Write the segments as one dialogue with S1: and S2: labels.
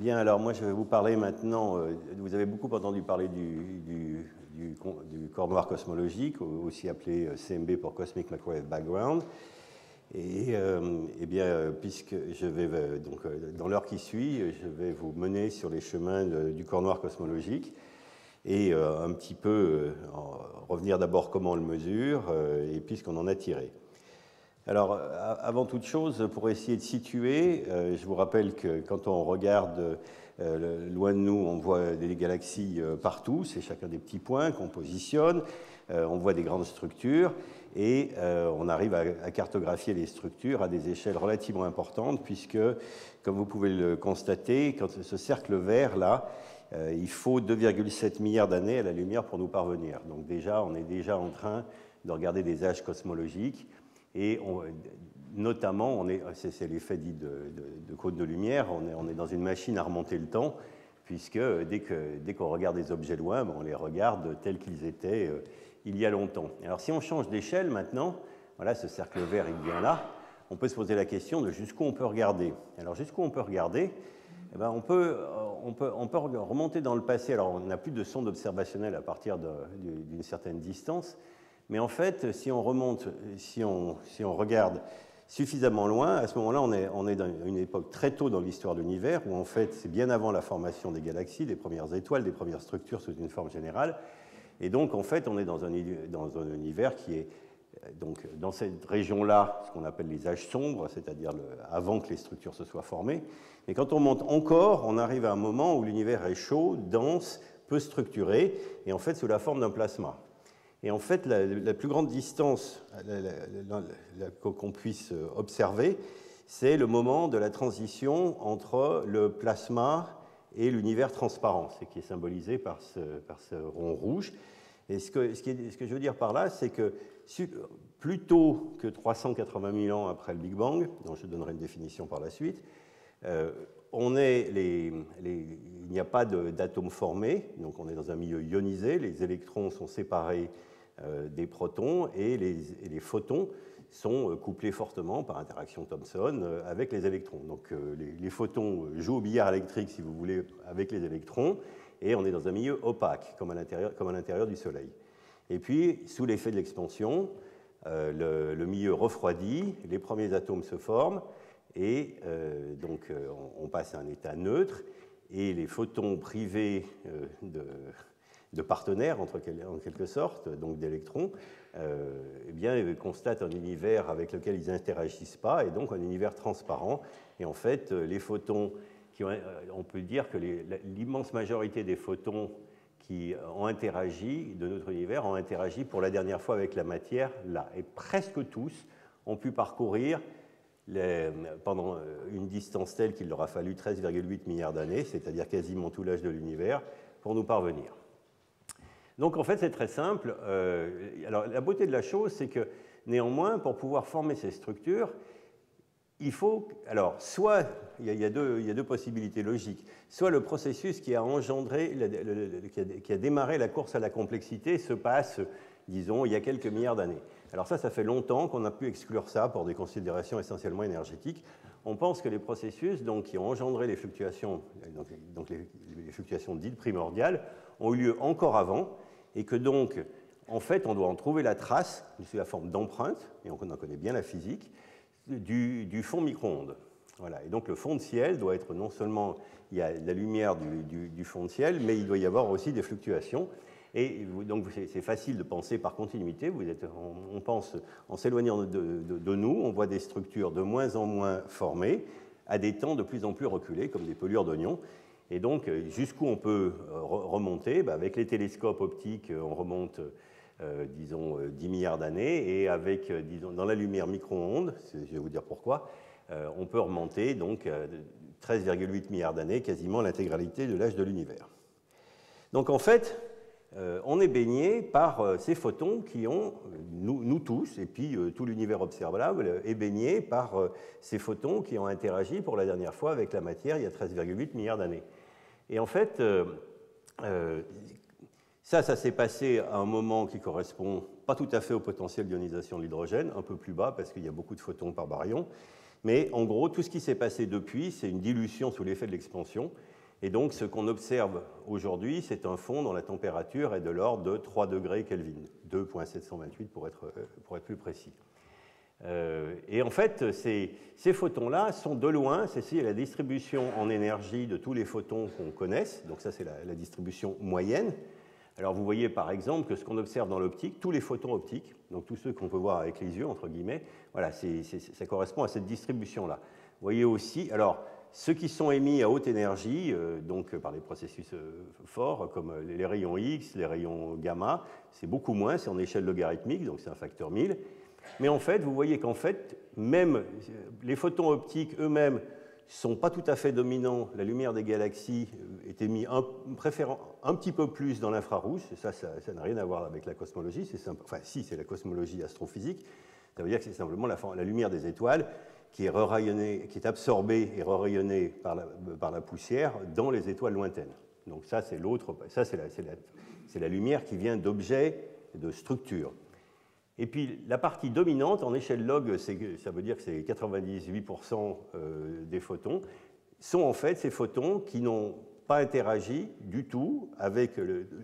S1: Bien, alors moi je vais vous parler maintenant, vous avez beaucoup entendu parler du corps noir cosmologique, aussi appelé CMB pour Cosmic Microwave Background. Et bien, puisque je vais, donc, dans l'heure qui suit, je vais vous mener sur les chemins du corps noir cosmologique et un petit peu revenir d'abord comment on le mesure et puis ce qu'on en a tiré. Alors, avant toute chose, pour essayer de situer, je vous rappelle que quand on regarde loin de nous, on voit des galaxies partout, c'est chacun des petits points qu'on positionne, on voit des grandes structures, et on arrive à cartographier les structures à des échelles relativement importantes, puisque, comme vous pouvez le constater, quand ce cercle vert, là, il faut 2,7 milliards d'années à la lumière pour nous parvenir. Donc déjà, on est déjà en train de regarder des âges cosmologiques, et notamment, c'est l'effet dit de cône de lumière, on est dans une machine à remonter le temps, puisque dès qu'on regarde des objets loin, on les regarde tels qu'ils étaient il y a longtemps. Alors si on change d'échelle maintenant, voilà, ce cercle vert il vient là, on peut se poser la question de jusqu'où on peut regarder. Alors jusqu'où on peut regarder, eh ben, on peut remonter dans le passé. Alors on n'a plus de sonde observationnelle à partir d'une certaine distance, mais en fait, si on remonte, si on regarde suffisamment loin, à ce moment-là, on est dans une époque très tôt dans l'histoire de l'univers, où en fait, c'est bien avant la formation des galaxies, des premières étoiles, des premières structures sous une forme générale. Et donc, en fait, on est dans un univers qui est, donc, dans cette région-là, ce qu'on appelle les âges sombres, c'est-à-dire avant que les structures se soient formées. Mais quand on monte encore, on arrive à un moment où l'univers est chaud, dense, peu structuré, et en fait, sous la forme d'un plasma. Et en fait, la plus grande distance qu'on puisse observer, c'est le moment de la transition entre le plasma et l'univers transparent, ce qui est symbolisé par ce rond rouge. Et ce que je veux dire par là, c'est que plus tôt que 380 000 ans après le Big Bang, dont je donnerai une définition par la suite, il n'y a pas d'atomes formés, donc on est dans un milieu ionisé, les électrons sont séparés des protons et les photons sont couplés fortement par interaction Thomson avec les électrons. Donc les photons jouent au billard électrique, si vous voulez, avec les électrons, et on est dans un milieu opaque, comme à l'intérieur du Soleil. Et puis, sous l'effet de l'expansion, le milieu refroidit, les premiers atomes se forment, et donc on passe à un état neutre, et les photons privés de partenaires, en quelque sorte, donc d'électrons, eh bien, ils constatent un univers avec lequel ils n'interagissent pas, et donc un univers transparent. Et en fait, les photons, on peut dire que l'immense majorité des photons qui ont interagi de notre univers ont interagi pour la dernière fois avec la matière là. Et presque tous ont pu parcourir pendant une distance telle qu'il leur a fallu 13,8 milliards d'années, c'est-à-dire quasiment tout l'âge de l'univers, pour nous parvenir. Donc en fait, c'est très simple. Alors la beauté de la chose, c'est que néanmoins, pour pouvoir former ces structures, il faut... Alors, soit, il y a deux possibilités logiques. Soit le processus qui a engendré, qui a démarré la course à la complexité se passe, disons, il y a quelques milliards d'années. Alors ça fait longtemps qu'on a pu exclure ça pour des considérations essentiellement énergétiques. On pense que les processus qui ont engendré les fluctuations, donc les fluctuations dites primordiales, ont eu lieu encore avant, et que donc, en fait, on doit en trouver la trace, sous la forme d'empreintes, et on en connaît bien la physique, du fond micro-ondes. Voilà. Et donc le fond de ciel doit être non seulement, il y a la lumière du fond de ciel, mais il doit y avoir aussi des fluctuations. Et donc c'est facile de penser par continuité. On pense en s'éloignant de nous, on voit des structures de moins en moins formées à des temps de plus en plus reculés, comme des pelures d'oignons. Et donc jusqu'où on peut remonter, avec les télescopes optiques, on remonte disons 10 milliards d'années, et avec, disons, dans la lumière micro-ondes, je vais vous dire pourquoi, on peut remonter donc 13,8 milliards d'années, quasiment l'intégralité de l'âge de l'univers. Donc en fait, on est baigné par ces photons qui ont, nous tous, et puis tout l'univers observable est baigné par ces photons qui ont interagi pour la dernière fois avec la matière il y a 13,8 milliards d'années. Et en fait, ça s'est passé à un moment qui correspond pas tout à fait au potentiel d'ionisation de l'hydrogène, un peu plus bas parce qu'il y a beaucoup de photons par baryon, Mais en gros, tout ce qui s'est passé depuis, c'est une dilution sous l'effet de l'expansion. Et donc, ce qu'on observe aujourd'hui, c'est un fond dont la température est de l'ordre de 3 degrés Kelvin, 2,728 pour être plus précis. Et en fait, ces photons-là sont de loin, c'est la distribution en énergie de tous les photons qu'on connaisse. Donc ça, c'est la distribution moyenne. Alors vous voyez par exemple que ce qu'on observe dans l'optique, tous les photons optiques, donc tous ceux qu'on peut voir avec les yeux, entre guillemets, voilà, ça correspond à cette distribution-là. Vous voyez aussi, alors ceux qui sont émis à haute énergie, donc par des processus forts, comme les rayons X, les rayons gamma, c'est beaucoup moins, c'est en échelle logarithmique, donc c'est un facteur 1000. Mais en fait, vous voyez qu'en fait, même les photons optiques eux-mêmes ne sont pas tout à fait dominants. La lumière des galaxies est émise un petit peu plus dans l'infrarouge. Ça n'a rien à voir avec la cosmologie. Enfin, si, c'est la cosmologie astrophysique. Ça veut dire que c'est simplement la lumière des étoiles qui est absorbée et rerayonnée par la poussière dans les étoiles lointaines. Donc ça, c'est l'autre. Ça, c'est la lumière qui vient d'objets, de structures. Et puis la partie dominante, en échelle log, ça veut dire que c'est 98% des photons, sont en fait ces photons qui n'ont pas interagi du tout avec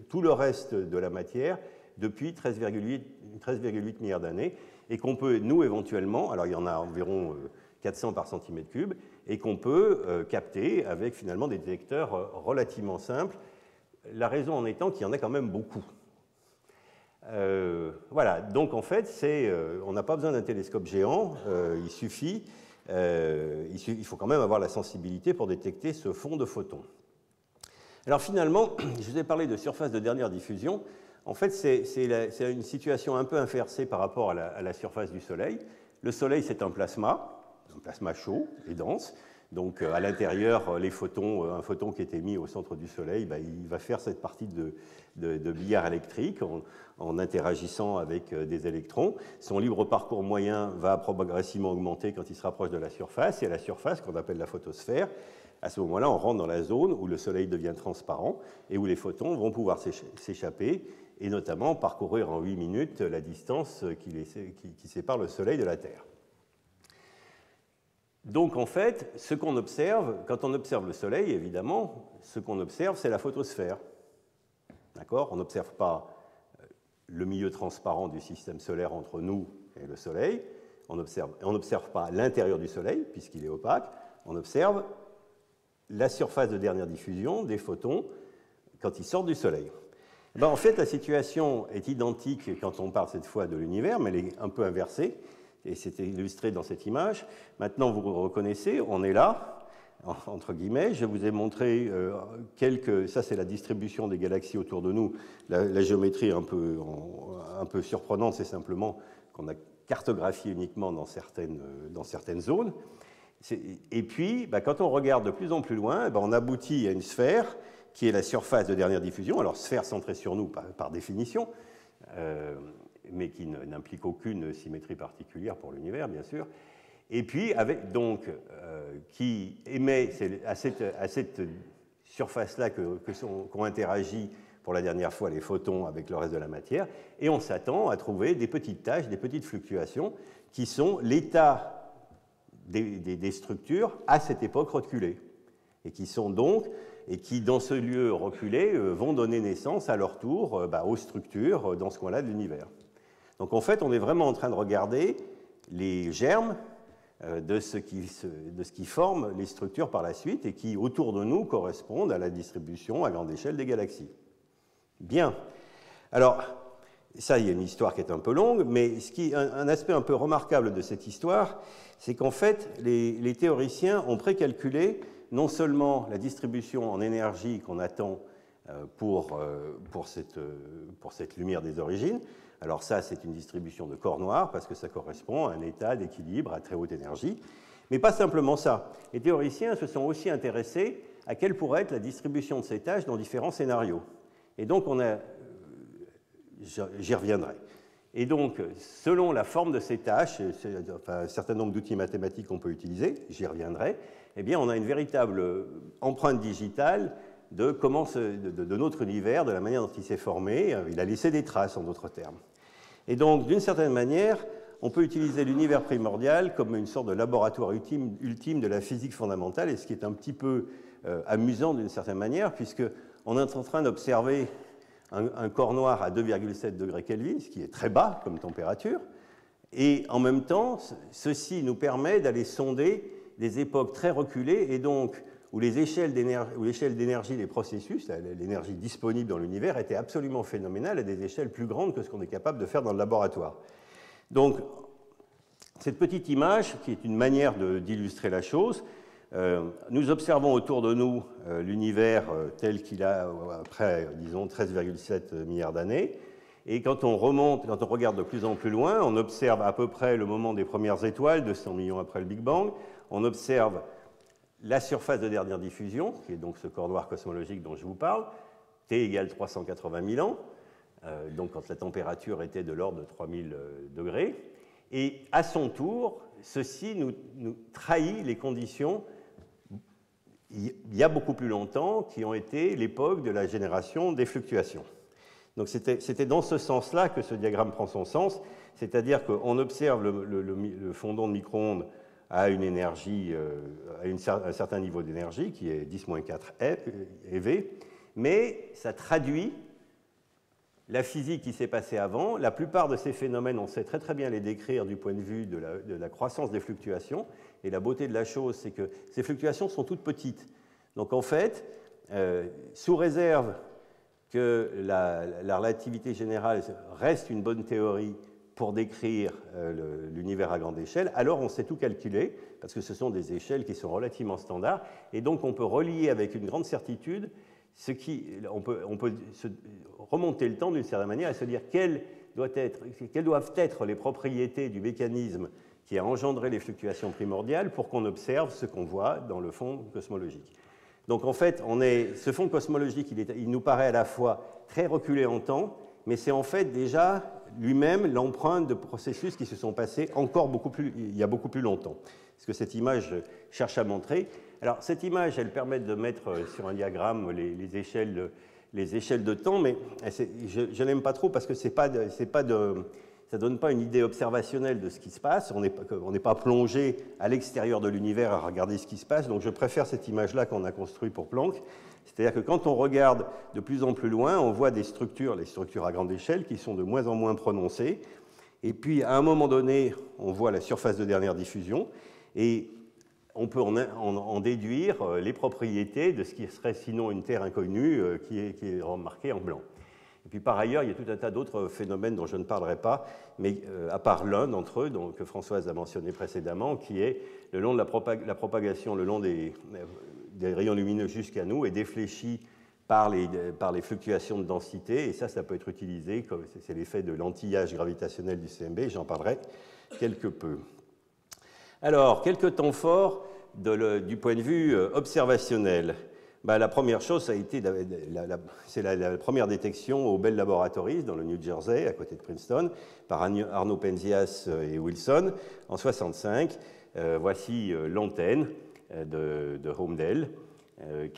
S1: tout le reste de la matière depuis 13,8 milliards d'années, et qu'on peut, nous, éventuellement, alors il y en a environ 400 par centimètre cube, et qu'on peut capter avec finalement des détecteurs relativement simples, la raison en étant qu'il y en a quand même beaucoup. Voilà, donc en fait, on n'a pas besoin d'un télescope géant, il faut quand même avoir la sensibilité pour détecter ce fond de photons. Alors finalement, je vous ai parlé de surface de dernière diffusion. En fait, c'est une situation un peu inversée par rapport à la surface du Soleil. Le Soleil, c'est un plasma chaud et dense. Donc à l'intérieur, les photons, un photon qui est émis au centre du Soleil, il va faire cette partie de billard électrique en interagissant avec des électrons. Son libre parcours moyen va progressivement augmenter quand il se rapproche de la surface, et à la surface, qu'on appelle la photosphère, à ce moment-là, on rentre dans la zone où le Soleil devient transparent et où les photons vont pouvoir s'échapper, et notamment parcourir en 8 minutes la distance qui sépare le Soleil de la Terre. Donc en fait, ce qu'on observe, quand on observe le Soleil, évidemment, ce qu'on observe, c'est la photosphère. D'accord ? On n'observe pas le milieu transparent du système solaire entre nous et le Soleil, on n'observe pas l'intérieur du Soleil, puisqu'il est opaque, on observe la surface de dernière diffusion des photons quand ils sortent du Soleil. En fait, la situation est identique quand on parle cette fois de l'univers, mais elle est un peu inversée. Et c'est illustré dans cette image. Maintenant, vous reconnaissez, on est là, entre guillemets. Je vous ai montré ça c'est la distribution des galaxies autour de nous. La géométrie est un peu surprenante, c'est simplement qu'on a cartographié uniquement dans certaines zones. Et puis, quand on regarde de plus en plus loin, on aboutit à une sphère qui est la surface de dernière diffusion. Alors, sphère centrée sur nous par définition, mais qui n'implique aucune symétrie particulière pour l'univers, bien sûr, et puis qui émet à cette surface-là qu'ont interagi pour la dernière fois les photons avec le reste de la matière, et on s'attend à trouver des petites taches, des petites fluctuations, qui sont l'état des structures à cette époque reculée, et qui, dans ce lieu reculé, vont donner naissance à leur tour aux structures dans ce coin-là de l'univers. Donc en fait, on est vraiment en train de regarder les germes de ce qui forme les structures par la suite et qui, autour de nous, correspondent à la distribution à grande échelle des galaxies. Bien. Alors, ça, il y a une histoire qui est un peu longue, mais un aspect un peu remarquable de cette histoire, c'est qu'en fait, les théoriciens ont précalculé non seulement la distribution en énergie qu'on attend pour cette lumière des origines. Alors ça, c'est une distribution de corps noirs, parce que ça correspond à un état d'équilibre à très haute énergie. Mais pas simplement ça. Les théoriciens se sont aussi intéressés à quelle pourrait être la distribution de ces tâches dans différents scénarios. Et donc, j'y reviendrai. Et donc, selon la forme de ces tâches, un certain nombre d'outils mathématiques qu'on peut utiliser, j'y reviendrai, eh bien, on a une véritable empreinte digitale de notre univers, de la manière dont il s'est formé. Il a laissé des traces, en d'autres termes. Et donc, d'une certaine manière, on peut utiliser l'univers primordial comme une sorte de laboratoire ultime de la physique fondamentale, et ce qui est un petit peu amusant d'une certaine manière, puisqu'on est en train d'observer un corps noir à 2,7 degrés Kelvin, ce qui est très bas comme température, et en même temps, ceci nous permet d'aller sonder des époques très reculées, et donc où l'échelle d'énergie des processus, l'énergie disponible dans l'univers, était absolument phénoménale à des échelles plus grandes que ce qu'on est capable de faire dans le laboratoire. Donc, cette petite image, qui est une manière d'illustrer la chose, nous observons autour de nous l'univers tel qu'il a après, disons, 13,7 milliards d'années. Et quand on regarde de plus en plus loin, on observe à peu près le moment des premières étoiles, 200 millions après le Big Bang. On observe la surface de dernière diffusion, qui est donc ce corps noir cosmologique dont je vous parle, T égale 380 000 ans, donc quand la température était de l'ordre de 3000 degrés. Et à son tour, ceci nous trahit les conditions, il y a beaucoup plus longtemps, qui ont été l'époque de la génération des fluctuations. Donc c'était dans ce sens-là que ce diagramme prend son sens, c'est-à-dire qu'on observe le fondon de micro-ondes à une énergie, un certain niveau d'énergie, qui est 10-4 eV, mais ça traduit la physique qui s'est passée avant. La plupart de ces phénomènes, on sait très très bien les décrire du point de vue de la croissance des fluctuations, et la beauté de la chose, c'est que ces fluctuations sont toutes petites. Donc en fait, sous réserve que la relativité générale reste une bonne théorie pour décrire l'univers à grande échelle, alors on sait tout calculer, parce que ce sont des échelles qui sont relativement standards, et donc on peut relier avec une grande certitude, on peut remonter le temps d'une certaine manière et se dire quelles doivent être les propriétés du mécanisme qui a engendré les fluctuations primordiales pour qu'on observe ce qu'on voit dans le fond cosmologique. Donc en fait, ce fond cosmologique, il nous paraît à la fois très reculé en temps, mais c'est en fait déjà lui-même l'empreinte de processus qui se sont passés il y a beaucoup plus longtemps. Ce que cette image cherche à montrer. Alors cette image, elle permet de mettre sur un diagramme les échelles de temps, mais je n'aime pas trop parce que ça ne donne pas une idée observationnelle de ce qui se passe. On n'est pas plongé à l'extérieur de l'univers à regarder ce qui se passe. Donc je préfère cette image-là qu'on a construite pour Planck. C'est-à-dire que quand on regarde de plus en plus loin, on voit les structures à grande échelle, qui sont de moins en moins prononcées. Et puis, à un moment donné, on voit la surface de dernière diffusion, et on peut en déduire les propriétés de ce qui serait sinon une Terre inconnue qui est remarquée en blanc. Et puis, par ailleurs, il y a tout un tas d'autres phénomènes dont je ne parlerai pas, mais à part l'un d'entre eux, que Françoise a mentionné précédemment, qui est le long de la propagation, le long des rayons lumineux jusqu'à nous, est défléchi par les fluctuations de densité, et ça peut être utilisé, c'est l'effet de l'antillage gravitationnel du CMB, j'en parlerai quelque peu. Alors, quelques temps forts du point de vue observationnel. La première chose, ça a été la première détection au Bell Laboratories, dans le New Jersey, à côté de Princeton, par Arno Penzias et Wilson, en 1965. Voici l'antenne de Holmdel,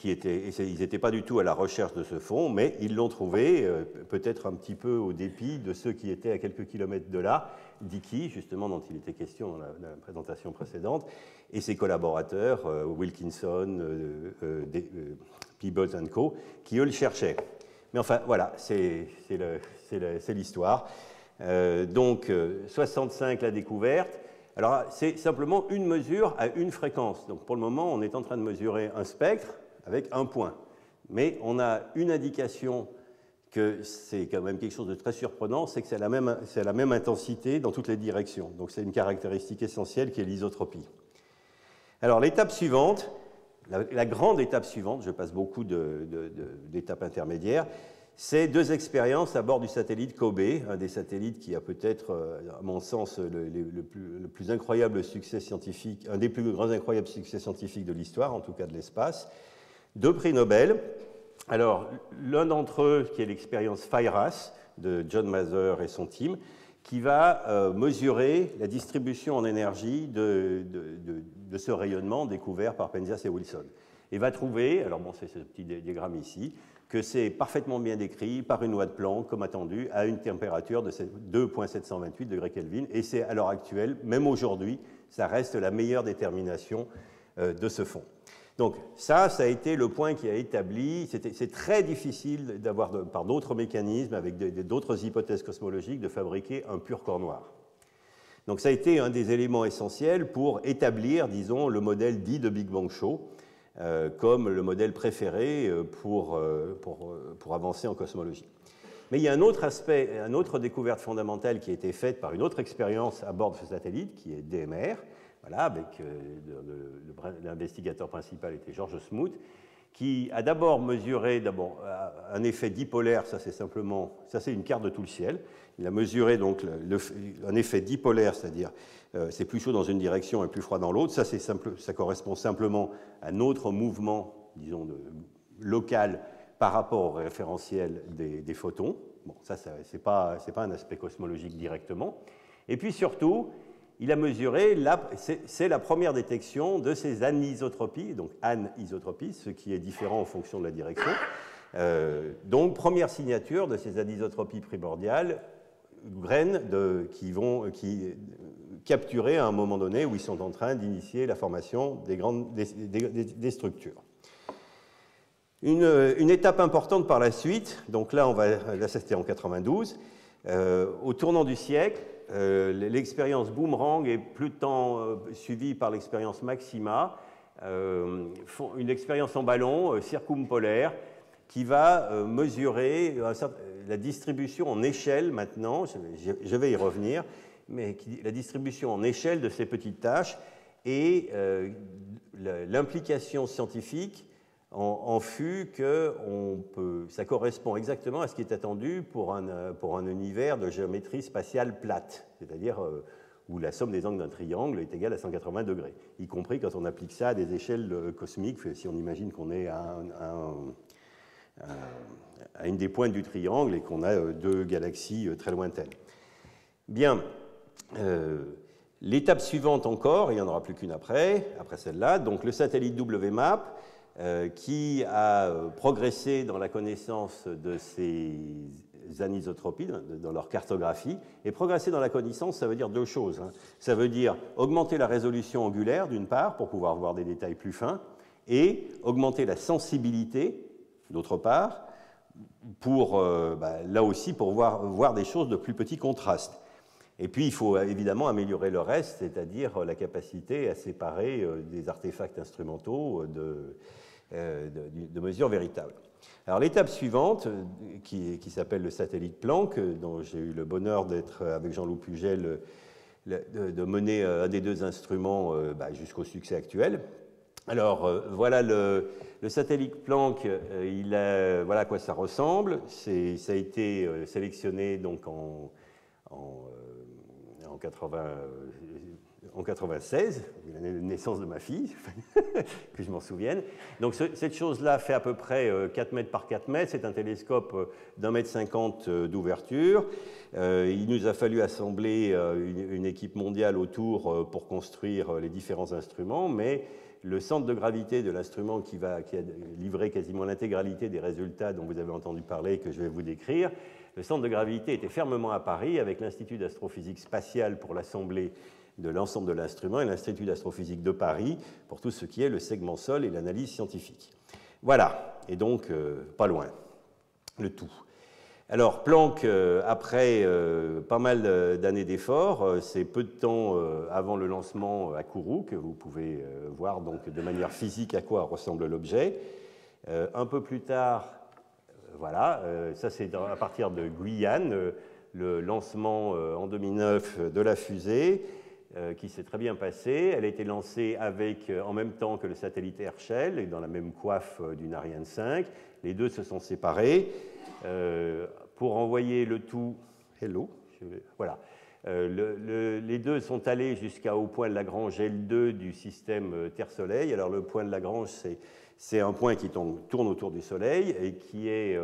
S1: ils n'étaient pas du tout à la recherche de ce fond, mais ils l'ont trouvé, peut-être un petit peu au dépit de ceux qui étaient à quelques kilomètres de là, Dickey, justement, dont il était question dans la présentation précédente, et ses collaborateurs, Wilkinson, Peebles & Co., qui, eux, le cherchaient. Mais enfin, voilà, c'est l'histoire. Donc, 65, la découverte. Alors, c'est simplement une mesure à une fréquence. Donc, pour le moment, on est en train de mesurer un spectre avec un point. Mais on a une indication que c'est quand même quelque chose de très surprenant, c'est que c'est la même intensité dans toutes les directions. Donc, c'est une caractéristique essentielle qui est l'isotropie. Alors, l'étape suivante, la grande étape suivante, je passe beaucoup d'étapes intermédiaires, c'est deux expériences à bord du satellite Kobe, un des satellites qui a peut-être, à mon sens, le plus incroyable succès scientifique, un des plus grands incroyables succès scientifiques de l'histoire, en tout cas de l'espace. Deux prix Nobel. Alors, l'un d'entre eux, qui est l'expérience FIRAS de John Mather et son team, qui va mesurer la distribution en énergie de ce rayonnement découvert par Penzias et Wilson. et va trouver, alors bon, c'est ce petit diagramme ici, que c'est parfaitement bien décrit par une loi de Planck, comme attendu, à une température de 2,728 degrés Kelvin, et c'est à l'heure actuelle, même aujourd'hui, ça reste la meilleure détermination de ce fond. Donc ça a été le point qui a établi, c'est très difficile d'avoir, par d'autres mécanismes, avec d'autres hypothèses cosmologiques, de fabriquer un pur corps noir. Donc ça a été un des éléments essentiels pour établir, disons, le modèle dit de Big Bang Show, comme le modèle préféré pour avancer en cosmologie. Mais il y a un autre aspect, une autre découverte fondamentale qui a été faite par une autre expérience à bord de ce satellite, qui est DMR, voilà, avec l'investigateur principal était George Smoot, qui a d'abord mesuré un effet dipolaire, ça c'est une carte de tout le ciel. Il a mesuré donc un effet dipolaire, c'est-à-dire c'est plus chaud dans une direction et plus froid dans l'autre. Ça correspond simplement à notre mouvement, disons, local par rapport au référentiel des photons. Bon, ça c'est pas un aspect cosmologique directement. Et puis surtout, il a mesuré, c'est la première détection de ces anisotropies, donc anisotropies, ce qui est différent en fonction de la direction. Donc, première signature de ces anisotropies primordiales, graines qui capturer à un moment donné où ils sont en train d'initier la formation des structures. Une étape importante par la suite, donc là c'était en 92, au tournant du siècle, l'expérience Boomerang est plus de temps suivie par l'expérience Maxima, une expérience en ballon circumpolaire qui va mesurer la distribution en échelle maintenant, je vais y revenir, mais la distribution en échelle de ces petites tâches et l'implication scientifique en fut que ça correspond exactement à ce qui est attendu pour un univers de géométrie spatiale plate, c'est-à-dire où la somme des angles d'un triangle est égale à 180 degrés, y compris quand on applique ça à des échelles cosmiques, si on imagine qu'on est à une des pointes du triangle et qu'on a deux galaxies très lointaines. Bien, l'étape suivante encore, il n'y en aura plus qu'une après celle-là, donc le satellite WMAP, qui a progressé dans la connaissance de ces anisotropies, dans leur cartographie. Et progresser dans la connaissance, ça veut dire deux choses. Ça veut dire augmenter la résolution angulaire, d'une part, pour pouvoir voir des détails plus fins, et augmenter la sensibilité, d'autre part, là aussi pour voir des choses de plus petit contraste. Et puis, il faut évidemment améliorer le reste, c'est-à-dire la capacité à séparer des artefacts instrumentaux de mesures véritables. Alors, l'étape suivante, qui s'appelle le satellite Planck, dont j'ai eu le bonheur d'être avec Jean-Loup Pugel, de mener un des deux instruments jusqu'au succès actuel. Alors, voilà le satellite Planck, voilà à quoi ça ressemble. Ça a été sélectionné donc en 96, l'année de naissance de ma fille, que je m'en souvienne. Donc cette chose-là fait à peu près 4 mètres par 4 mètres. C'est un télescope d'1,50 m d'ouverture. Il nous a fallu assembler une équipe mondiale autour pour construire les différents instruments, mais le centre de gravité de l'instrument qui a livré quasiment l'intégralité des résultats dont vous avez entendu parler et que je vais vous décrire, le centre de gravité était fermement à Paris avec l'Institut d'astrophysique spatiale pour l'assemblée de l'ensemble de l'instrument et l'Institut d'astrophysique de Paris pour tout ce qui est le segment sol et l'analyse scientifique. Voilà, et donc pas loin, le tout. Alors Planck, après pas mal d'années d'efforts, c'est peu de temps avant le lancement à Kourou que vous pouvez voir donc de manière physique à quoi ressemble l'objet. Un peu plus tard, voilà, ça c'est à partir de Guyane, le lancement en 2009 de la fusée qui s'est très bien passé. Elle a été lancée en même temps que le satellite Herschel et dans la même coiffe d'une Ariane 5. Les deux se sont séparés. Pour envoyer le tout... Hello, voilà. Les deux sont allés jusqu'au point de Lagrange L2 du système Terre-Soleil. Alors le point de Lagrange, c'est un point qui tourne autour du Soleil et qui est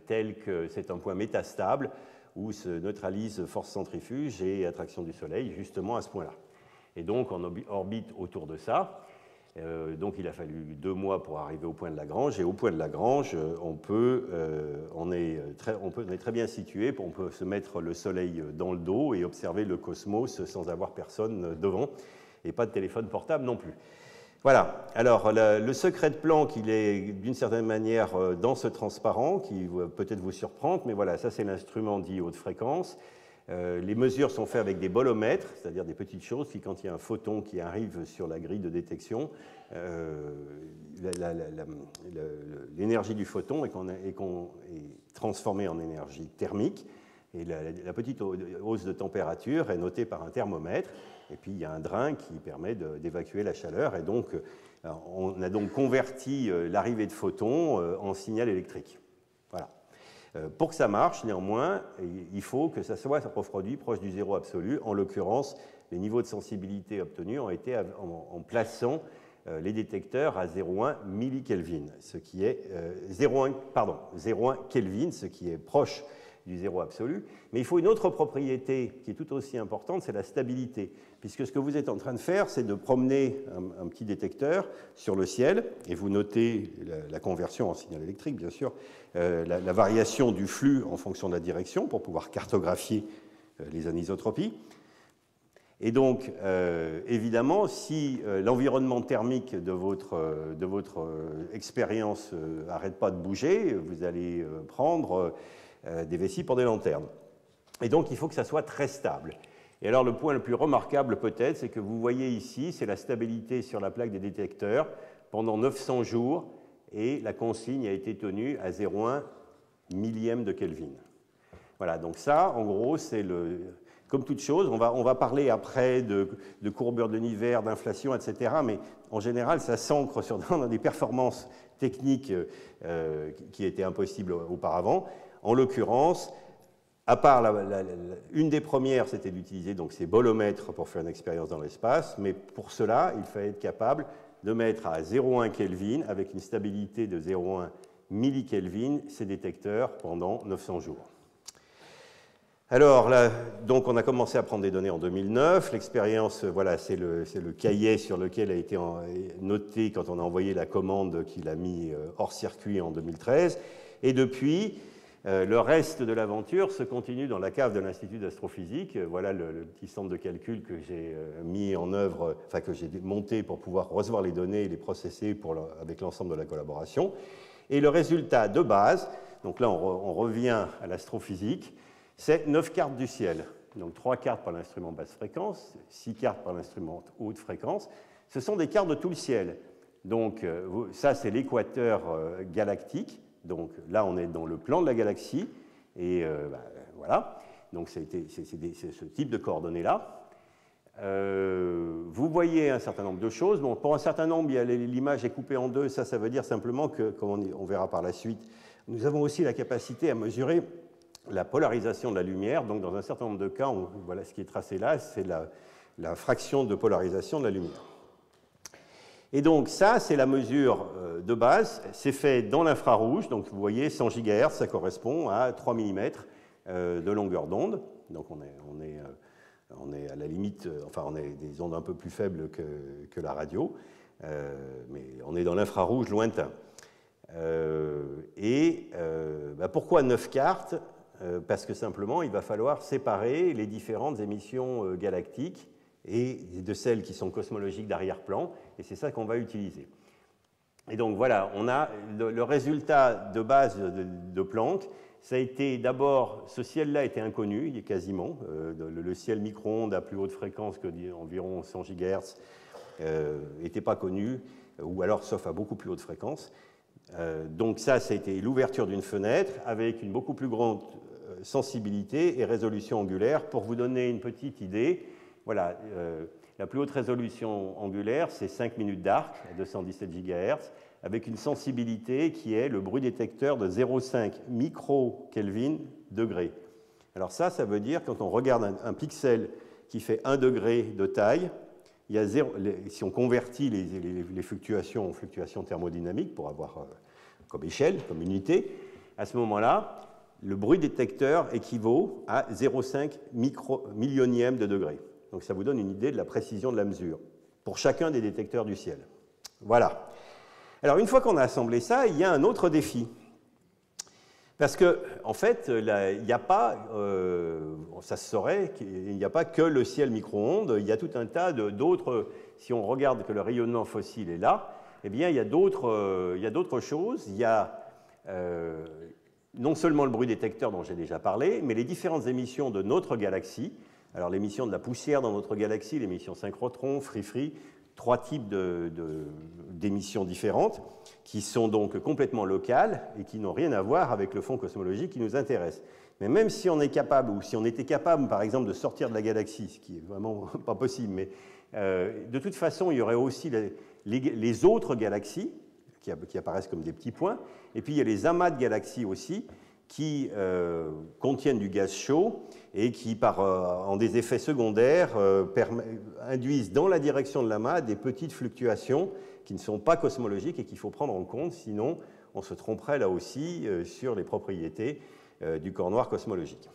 S1: tel que c'est un point métastable où se neutralisent force centrifuge et attraction du Soleil justement à ce point-là. Et donc on orbite autour de ça. Donc il a fallu 2 mois pour arriver au point de Lagrange, et au point de Lagrange, on est très bien situé, on peut se mettre le Soleil dans le dos et observer le cosmos sans avoir personne devant, et pas de téléphone portable non plus. Voilà, alors le secret de Planck, il est d'une certaine manière dans ce transparent, qui va peut-être vous surprendre, mais voilà, ça c'est l'instrument dit haute fréquence. Les mesures sont faites avec des bolomètres, c'est-à-dire des petites choses qui, quand il y a un photon qui arrive sur la grille de détection, l'énergie du photon est transformée en énergie thermique, et la petite hausse de température est notée par un thermomètre, et puis il y a un drain qui permet d'évacuer la chaleur, et donc on a donc converti l'arrivée de photons en signal électrique. Voilà. Pour que ça marche, néanmoins, il faut que ça soit refroidi proche du zéro absolu. En l'occurrence, les niveaux de sensibilité obtenus ont été en plaçant les détecteurs à 0,1 millikelvin, ce qui est 0,1 Kelvin, ce qui est proche du zéro absolu. Mais il faut une autre propriété qui est tout aussi importante, c'est la stabilité. Puisque ce que vous êtes en train de faire, c'est de promener un petit détecteur sur le ciel, et vous notez la conversion en signal électrique, bien sûr, la variation du flux en fonction de la direction pour pouvoir cartographier les anisotropies. Et donc, évidemment, si l'environnement thermique de votre expérience n'arrête pas de bouger, vous allez prendre des vessies pour des lanternes. Et donc, il faut que ça soit très stable. Et alors, le point le plus remarquable, peut-être, c'est que vous voyez ici, c'est la stabilité sur la plaque des détecteurs pendant 900 jours, et la consigne a été tenue à 0,1 millième de Kelvin. Voilà, donc ça, en gros, c'est le... Comme toute chose, on va parler après de courbure de l'univers, d'inflation, etc. Mais en général, ça s'ancre dans des performances techniques qui étaient impossibles auparavant. En l'occurrence, à part une des premières, c'était d'utiliser donc ces bolomètres pour faire une expérience dans l'espace, mais pour cela, il fallait être capable de mettre à 0,1 Kelvin, avec une stabilité de 0,1 millikelvin, ces détecteurs pendant 900 jours. Alors, là, donc on a commencé à prendre des données en 2009. L'expérience, voilà, c'est le cahier sur lequel a été noté quand on a envoyé la commande qu'il a mis hors circuit en 2013. Et depuis, le reste de l'aventure se continue dans la cave de l'Institut d'astrophysique. Voilà le petit centre de calcul que j'ai mis en œuvre, enfin que j'ai monté pour pouvoir recevoir les données et les processer avec l'ensemble de la collaboration. Et le résultat de base, donc là on revient à l'astrophysique, c'est 9 cartes du ciel. Donc 3 cartes par l'instrument basse fréquence, 6 cartes par l'instrument haute fréquence. Ce sont des cartes de tout le ciel. Donc ça, c'est l'équateur galactique. Donc là, on est dans le plan de la galaxie. Et voilà. Donc c'est ce type de coordonnées-là. Vous voyez un certain nombre de choses. Bon, pour un certain nombre, l'image est coupée en deux. Ça veut dire simplement que, comme on verra par la suite, nous avons aussi la capacité à mesurer la polarisation de la lumière. Donc, dans un certain nombre de cas, voilà ce qui est tracé là, c'est la fraction de polarisation de la lumière. Et donc, ça, c'est la mesure de base. C'est fait dans l'infrarouge. Donc, vous voyez, 100 GHz, ça correspond à 3 mm de longueur d'onde. Donc, on est à la limite, enfin, on est des ondes un peu plus faibles que la radio, mais on est dans l'infrarouge lointain. Pourquoi 9 cartes ? Parce que simplement, il va falloir séparer les différentes émissions galactiques et de celles qui sont cosmologiques d'arrière-plan, et c'est ça qu'on va utiliser. Et donc voilà, on a le résultat de base de Planck. Ça a été d'abord, ce ciel-là était inconnu, il est quasiment. Le ciel micro-ondes à plus haute fréquence que environ 100 GHz n'était pas connu, ou alors sauf à beaucoup plus haute fréquence. Donc ça a été l'ouverture d'une fenêtre avec une beaucoup plus grande sensibilité et résolution angulaire. Pour vous donner une petite idée, voilà, la plus haute résolution angulaire, c'est 5 minutes d'arc à 217 GHz, avec une sensibilité qui est le bruit détecteur de 0,5 microkelvin degré. Alors ça veut dire, quand on regarde un pixel qui fait 1 degré de taille, il y a si on convertit les fluctuations en fluctuations thermodynamiques pour avoir comme échelle, comme unité, à ce moment-là, le bruit détecteur équivaut à 0,5 millionième de degré. Donc ça vous donne une idée de la précision de la mesure pour chacun des détecteurs du ciel. Voilà. Alors, une fois qu'on a assemblé ça, il y a un autre défi. Parce que, en fait, il n'y a pas, ça se saurait, il n'y a pas que le ciel micro-ondes, il y a tout un tas d'autres, si on regarde que le rayonnement fossile est là, eh bien, il y a d'autres choses. Il y a non seulement le bruit détecteur dont j'ai déjà parlé, mais les différentes émissions de notre galaxie. Alors, l'émission de la poussière dans notre galaxie, l'émission synchrotron, free-free, 3 types d'émissions différentes qui sont donc complètement locales et qui n'ont rien à voir avec le fond cosmologique qui nous intéresse. Mais même si on est capable, ou si on était capable, par exemple, de sortir de la galaxie, ce qui est vraiment pas possible, mais de toute façon, il y aurait aussi les autres galaxies qui apparaissent comme des petits points, et puis il y a les amas de galaxies aussi qui contiennent du gaz chaud et qui, en des effets secondaires, induisent dans la direction de l'amas des petites fluctuations qui ne sont pas cosmologiques et qu'il faut prendre en compte, sinon on se tromperait là aussi sur les propriétés du corps noir cosmologique.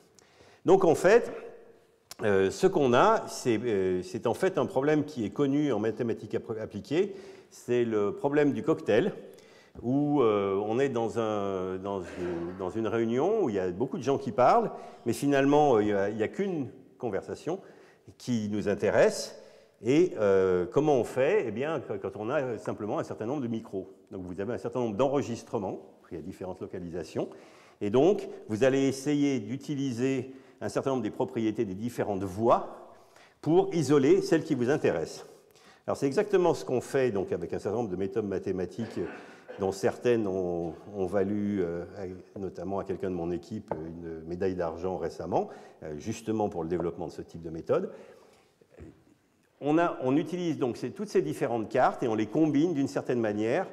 S1: Donc en fait, ce qu'on a, c'est en fait un problème qui est connu en mathématiques appliquées, c'est le problème du cocktail, où on est dans une réunion où il y a beaucoup de gens qui parlent, mais finalement, il n'y a qu'une conversation qui nous intéresse. Et comment on fait? Eh bien, quand on a simplement un certain nombre de micros. Donc, vous avez un certain nombre d'enregistrements, il y a différentes localisations, et donc, vous allez essayer d'utiliser un certain nombre des propriétés des différentes voix pour isoler celles qui vous intéressent. Alors, c'est exactement ce qu'on fait donc, avec un certain nombre de méthodes mathématiques dont certaines ont valu, notamment à quelqu'un de mon équipe, une médaille d'argent récemment, justement pour le développement de ce type de méthode. On utilise donc toutes ces différentes cartes et on les combine d'une certaine manière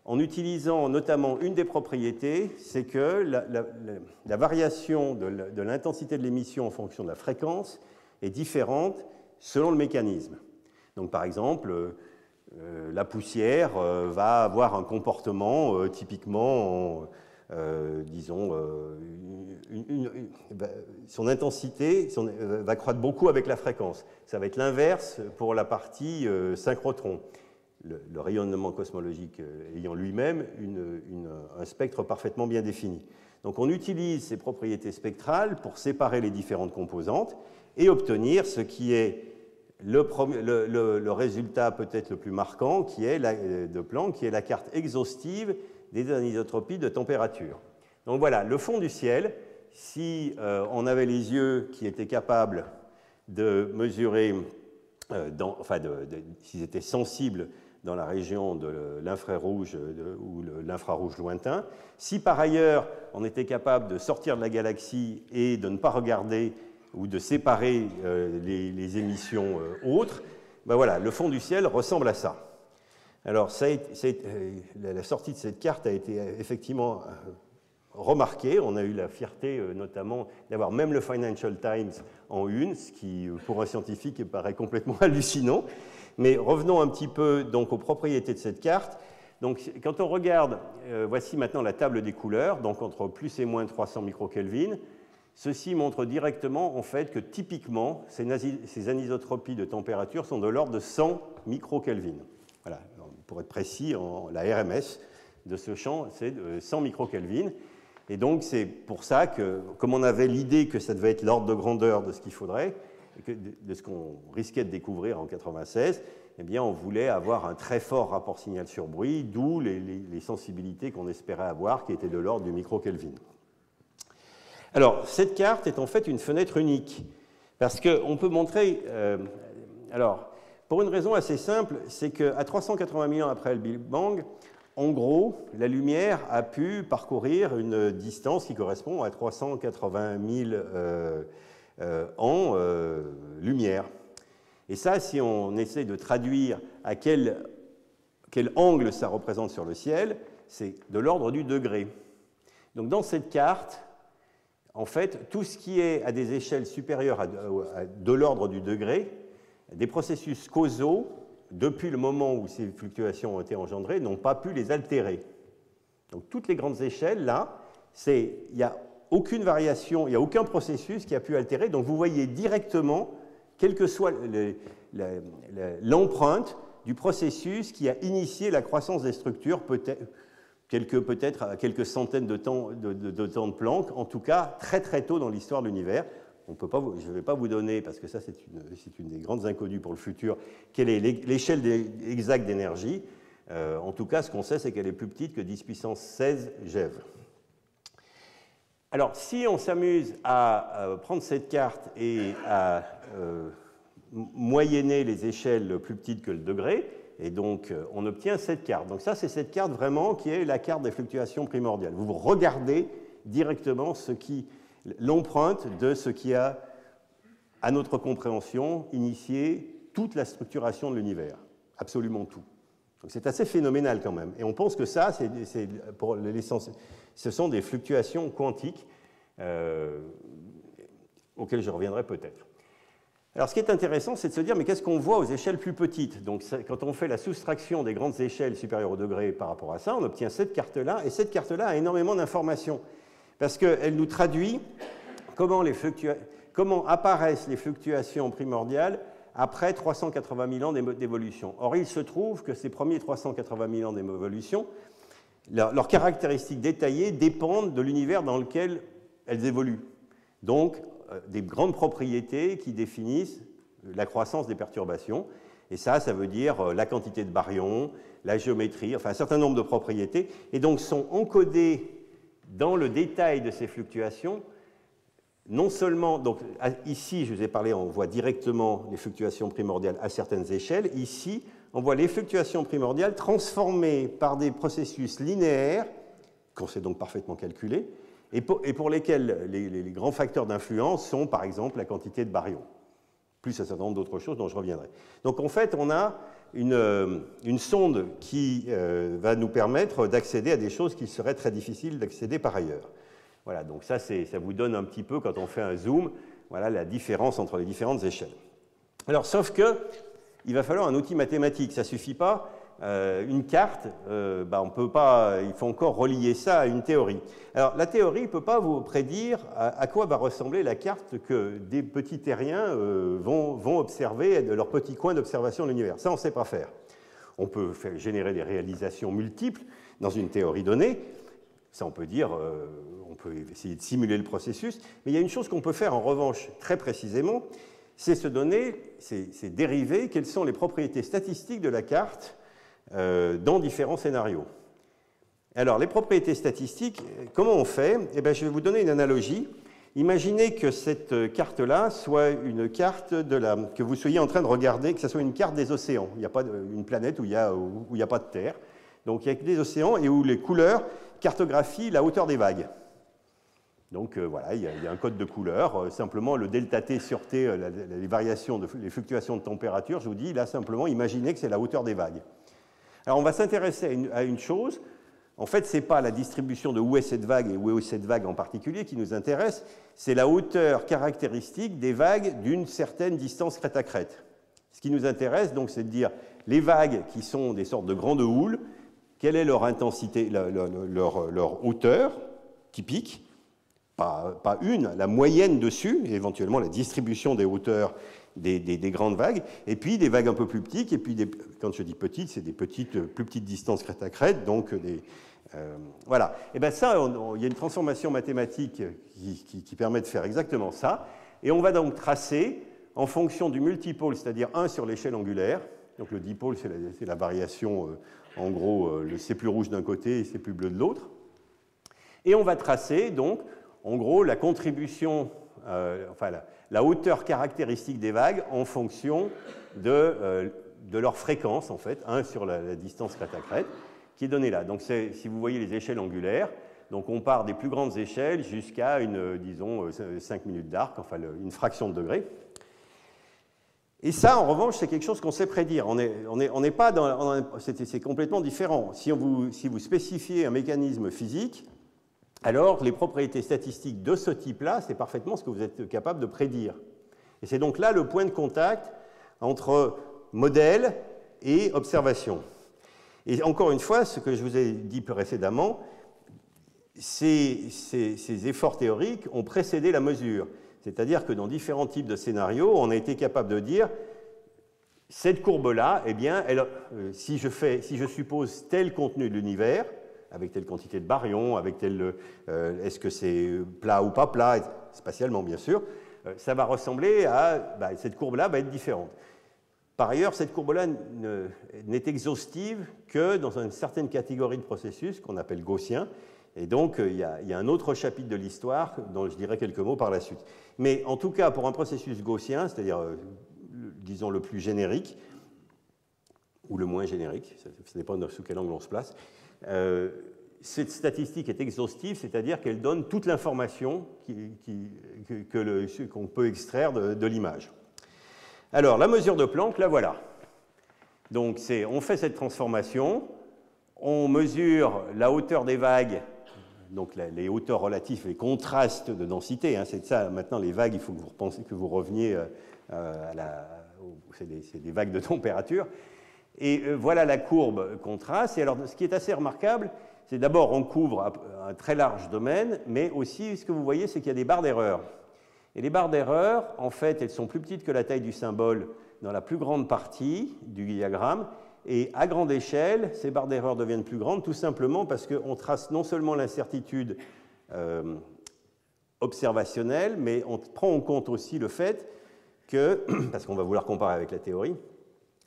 S1: en utilisant notamment une des propriétés, c'est que la variation de l'intensité de l'émission en fonction de la fréquence est différente selon le mécanisme. Donc par exemple, la poussière va avoir un comportement typiquement, disons, son intensité va croître beaucoup avec la fréquence. Ça va être l'inverse pour la partie synchrotron, le rayonnement cosmologique ayant lui-même un spectre parfaitement bien défini. Donc on utilise ces propriétés spectrales pour séparer les différentes composantes et obtenir ce qui est le résultat peut-être le plus marquant de Planck, qui est la carte exhaustive des anisotropies de température. Donc voilà, le fond du ciel, si on avait les yeux qui étaient capables de mesurer, s'ils étaient sensibles dans la région de l'infrarouge ou l'infrarouge lointain, si par ailleurs on était capable de sortir de la galaxie et de ne pas regarder ou de séparer les émissions autres, ben voilà, le fond du ciel ressemble à ça. Alors, la sortie de cette carte a été effectivement remarquée. On a eu la fierté, notamment, d'avoir même le Financial Times en une, ce qui, pour un scientifique, paraît complètement hallucinant. Mais revenons un petit peu donc, aux propriétés de cette carte. Donc, quand on regarde, voici maintenant la table des couleurs, donc entre plus et moins 300 microkelvin. Ceci montre directement en fait, que typiquement, ces anisotropies de température sont de l'ordre de 100 microkelvin. Voilà. Pour être précis, la RMS de ce champ, c'est 100 microkelvin. Et donc, c'est pour ça que, comme on avait l'idée que ça devait être l'ordre de grandeur de ce qu'il faudrait, de ce qu'on risquait de découvrir en 1996, eh bien, on voulait avoir un très fort rapport signal sur bruit, d'où les sensibilités qu'on espérait avoir, qui étaient de l'ordre du microkelvin. Alors, cette carte est en fait une fenêtre unique, parce qu'on peut montrer... pour une raison assez simple, c'est qu'à 380 000 ans après le Big Bang, en gros, la lumière a pu parcourir une distance qui correspond à 380 000 ans lumière. Et ça, si on essaie de traduire à quel angle ça représente sur le ciel, c'est de l'ordre du degré. Donc dans cette carte, en fait, tout ce qui est à des échelles supérieures de l'ordre du degré, des processus causaux, depuis le moment où ces fluctuations ont été engendrées, n'ont pas pu les altérer. Donc toutes les grandes échelles, là, il n'y a aucune variation, il n'y a aucun processus qui a pu altérer. Donc vous voyez directement, quelle que soit l'empreinte du processus qui a initié la croissance des structures, peut-être à quelques centaines de temps de Planck, en tout cas très très tôt dans l'histoire de l'univers. Je ne vais pas vous donner, parce que ça c'est une des grandes inconnues pour le futur, quelle est l'échelle exacte d'énergie. En tout cas, ce qu'on sait, c'est qu'elle est plus petite que 10 puissance 16 GeV. Alors, si on s'amuse à prendre cette carte et à moyenner les échelles plus petites que le degré, et donc on obtient cette carte. Donc ça, c'est cette carte vraiment qui est la carte des fluctuations primordiales. Vous regardez directement l'empreinte de ce qui a, à notre compréhension, initié toute la structuration de l'univers, absolument tout. Donc c'est assez phénoménal quand même. Et on pense que ça, ce sont des fluctuations quantiques auxquelles je reviendrai peut-être. Alors ce qui est intéressant, c'est de se dire, mais qu'est-ce qu'on voit aux échelles plus petites? Donc quand on fait la soustraction des grandes échelles supérieures au degré par rapport à ça, on obtient cette carte-là, et cette carte-là a énormément d'informations, parce qu'elle nous traduit comment apparaissent les fluctuations primordiales après 380 000 ans d'évolution. Or, il se trouve que ces premiers 380 000 ans d'évolution, leurs caractéristiques détaillées dépendent de l'univers dans lequel elles évoluent. Donc, des grandes propriétés qui définissent la croissance des perturbations. Et ça veut dire la quantité de baryons, la géométrie, enfin un certain nombre de propriétés, et donc sont encodées dans le détail de ces fluctuations. Non seulement, donc ici, je vous ai parlé, on voit directement les fluctuations primordiales à certaines échelles. Ici, on voit les fluctuations primordiales transformées par des processus linéaires, qu'on sait donc parfaitement calculer, et pour lesquels les grands facteurs d'influence sont, par exemple, la quantité de baryons, plus un certain nombre d'autres choses dont je reviendrai. Donc en fait, on a une sonde qui va nous permettre d'accéder à des choses qui seraient très difficiles d'accéder par ailleurs. Voilà, donc ça vous donne un petit peu, quand on fait un zoom, voilà la différence entre les différentes échelles. Alors, sauf que il va falloir un outil mathématique, ça ne suffit pas. Une carte, on peut pas, il faut encore relier ça à une théorie. Alors, la théorie ne peut pas vous prédire à quoi va ressembler la carte que des petits terriens vont observer de leur petit coin d'observation de l'univers. Ça, on ne sait pas faire. On peut générer des réalisations multiples dans une théorie donnée. Ça, on peut dire, on peut essayer de simuler le processus, mais il y a une chose qu'on peut faire en revanche très précisément, c'est se donner, c'est dériver quelles sont les propriétés statistiques de la carte dans différents scénarios. Alors, les propriétés statistiques, comment on fait? Eh bien, je vais vous donner une analogie. Imaginez que cette carte-là soit une carte que vous soyez en train de regarder, que ce soit une carte des océans. Il n'y a pas une planète où il n'y a pas de terre. Donc, il y a des océans et où les couleurs cartographient la hauteur des vagues. Donc, voilà, il y a un code de couleur. Simplement, le delta T sur T, les variations, les fluctuations de température, je vous dis, là, simplement, imaginez que c'est la hauteur des vagues. Alors, on va s'intéresser à une chose. En fait, ce n'est pas la distribution de où est cette vague et où est cette vague en particulier qui nous intéresse, c'est la hauteur caractéristique des vagues d'une certaine distance crête à crête. Ce qui nous intéresse, donc, c'est de dire les vagues qui sont des sortes de grandes houles, quelle est leur intensité, leur hauteur typique, pas une, la moyenne dessus, et éventuellement la distribution des hauteurs des grandes vagues, et puis des vagues un peu plus petites, et puis quand je dis petites, c'est des plus petites distances crête à crête, donc voilà. Et bien ça, il y a une transformation mathématique qui permet de faire exactement ça, et on va donc tracer en fonction du multipôle, c'est-à-dire 1 sur l'échelle angulaire, donc le dipôle, c'est la variation, en gros, c'est plus rouge d'un côté et c'est plus bleu de l'autre, et on va tracer donc en gros la contribution, la hauteur caractéristique des vagues en fonction de leur fréquence, en fait, 1 sur la distance crête à crête, qui est donnée là. Donc, si vous voyez les échelles angulaires, donc on part des plus grandes échelles jusqu'à disons, 5 minutes d'arc, enfin une fraction de degré. Et ça, en revanche, c'est quelque chose qu'on sait prédire. On n'est pas c'est complètement différent. Si vous spécifiez un mécanisme physique, alors les propriétés statistiques de ce type-là, c'est parfaitement ce que vous êtes capable de prédire. Et c'est donc là le point de contact entre modèle et observation. Et encore une fois, ce que je vous ai dit précédemment, ces efforts théoriques ont précédé la mesure. C'est-à-dire que dans différents types de scénarios, on a été capable de dire cette courbe-là, eh bien, si je suppose tel contenu de l'univers, avec telle quantité de baryons, avec tel... est-ce que c'est plat ou pas plat, spatialement bien sûr, ça va ressembler à... cette courbe-là va être différente. Par ailleurs, cette courbe-là n'est exhaustive que dans une certaine catégorie de processus qu'on appelle gaussiens. Et donc, il y a un autre chapitre de l'histoire dont je dirai quelques mots par la suite. Mais en tout cas, pour un processus gaussien, c'est-à-dire, disons, le plus générique, ou le moins générique, ça dépend de sous quel angle on se place, cette statistique est exhaustive, c'est-à-dire qu'elle donne toute l'information qu'on peut extraire de l'image. Alors, la mesure de Planck, la voilà. Donc, on fait cette transformation, on mesure la hauteur des vagues, donc les hauteurs relatives, les contrastes de densité, hein, c'est ça, maintenant, les vagues, il faut que vous reveniez c'est des vagues de température. Et voilà la courbe contraste. Et alors, ce qui est assez remarquable, c'est d'abord, on couvre un très large domaine, mais aussi, ce que vous voyez, c'est qu'il y a des barres d'erreur. Et les barres d'erreur, en fait, elles sont plus petites que la taille du symbole dans la plus grande partie du diagramme. Et à grande échelle, ces barres d'erreur deviennent plus grandes, tout simplement parce qu'on trace non seulement l'incertitude observationnelle, mais on prend en compte aussi le fait que, parce qu'on va vouloir comparer avec la théorie,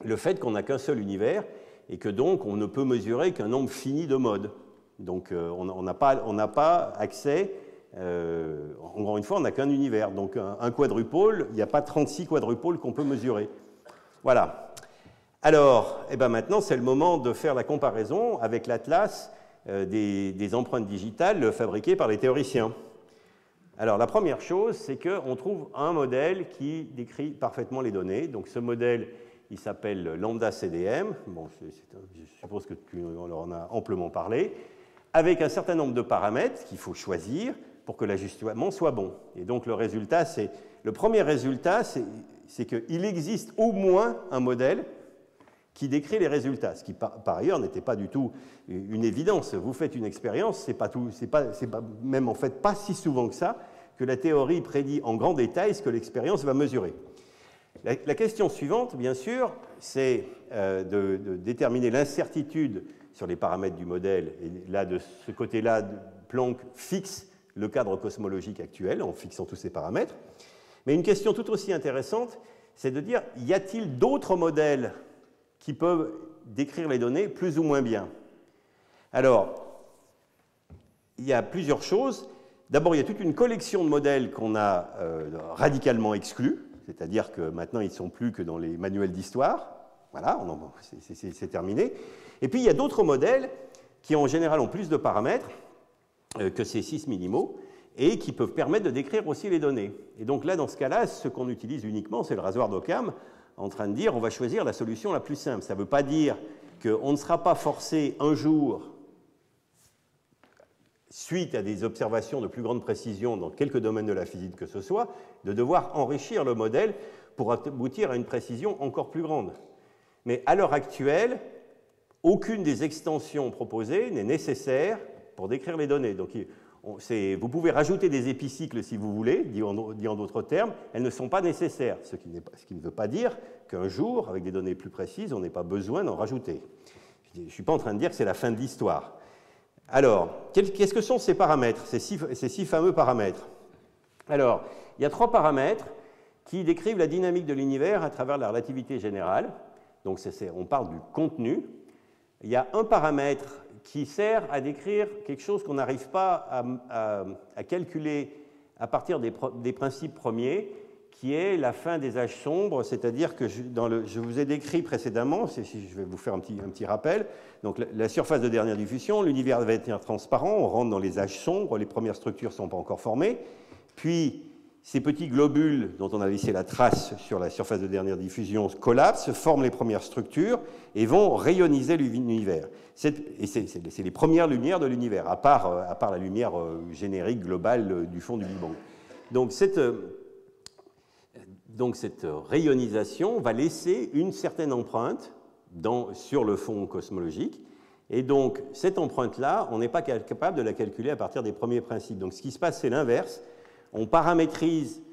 S1: le fait qu'on n'a qu'un seul univers et que donc on ne peut mesurer qu'un nombre fini de modes. Donc on n'a pas accès, encore une fois, on n'a qu'un univers. Donc un quadrupôle, il n'y a pas 36 quadrupôles qu'on peut mesurer. Voilà. Alors, maintenant, c'est le moment de faire la comparaison avec l'atlas des empreintes digitales fabriquées par les théoriciens. Alors, la première chose, c'est qu'on trouve un modèle qui décrit parfaitement les données. Donc, ce modèle, il s'appelle Lambda CDM. Bon, je suppose que tu en as amplement parlé. Avec un certain nombre de paramètres qu'il faut choisir pour que l'ajustement soit bon. Et donc, le premier résultat, c'est qu'il existe au moins un modèle qui décrit les résultats, ce qui par ailleurs n'était pas du tout une évidence. Vous faites une expérience, c'est pas même en fait pas si souvent que ça que la théorie prédit en grand détail ce que l'expérience va mesurer. La question suivante, bien sûr, c'est de déterminer l'incertitude sur les paramètres du modèle. Et là, de ce côté-là, Planck fixe le cadre cosmologique actuel en fixant tous ces paramètres. Mais une question tout aussi intéressante, c'est de dire, y a-t-il d'autres modèles qui peuvent décrire les données plus ou moins bien? Alors, il y a plusieurs choses. D'abord, il y a toute une collection de modèles qu'on a radicalement exclus, c'est-à-dire que maintenant, ils ne sont plus que dans les manuels d'histoire. Voilà, c'est terminé. Et puis, il y a d'autres modèles qui, en général, ont plus de paramètres que ces 6 minimaux et qui peuvent permettre de décrire aussi les données. Et donc là, dans ce cas-là, ce qu'on utilise uniquement, c'est le rasoir d'Occam, en train de dire on va choisir la solution la plus simple. Ça ne veut pas dire qu'on ne sera pas forcé un jour, suite à des observations de plus grande précision dans quelques domaines de la physique que ce soit, de devoir enrichir le modèle pour aboutir à une précision encore plus grande. Mais à l'heure actuelle, aucune des extensions proposées n'est nécessaire pour décrire les données. Donc, vous pouvez rajouter des épicycles si vous voulez, dit en d'autres termes, elles ne sont pas nécessaires, ce qui ne veut pas dire qu'un jour, avec des données plus précises, on n'ait pas besoin d'en rajouter. Je ne suis pas en train de dire que c'est la fin de l'histoire. Alors, qu'est-ce que sont ces paramètres, ces six fameux paramètres? Alors, il y a 3 paramètres qui décrivent la dynamique de l'univers à travers la relativité générale. Donc, on parle du contenu. Il y a un paramètre qui sert à décrire quelque chose qu'on n'arrive pas à calculer à partir des principes premiers, qui est la fin des âges sombres, c'est-à-dire que je vous ai décrit précédemment, je vais vous faire un petit rappel, donc la surface de dernière diffusion, l'univers va être transparent, on rentre dans les âges sombres, les premières structures ne sont pas encore formées, puis ces petits globules dont on a laissé la trace sur la surface de dernière diffusion collapsent, forment les premières structures et vont rayoniser l'univers. C'est les premières lumières de l'univers, à part la lumière générique globale du fond du Big Bang. Donc cette rayonisation va laisser une certaine empreinte sur le fond cosmologique. Et donc cette empreinte-là, on n'est pas capable de la calculer à partir des premiers principes. Donc ce qui se passe, c'est l'inverse. On paramétrise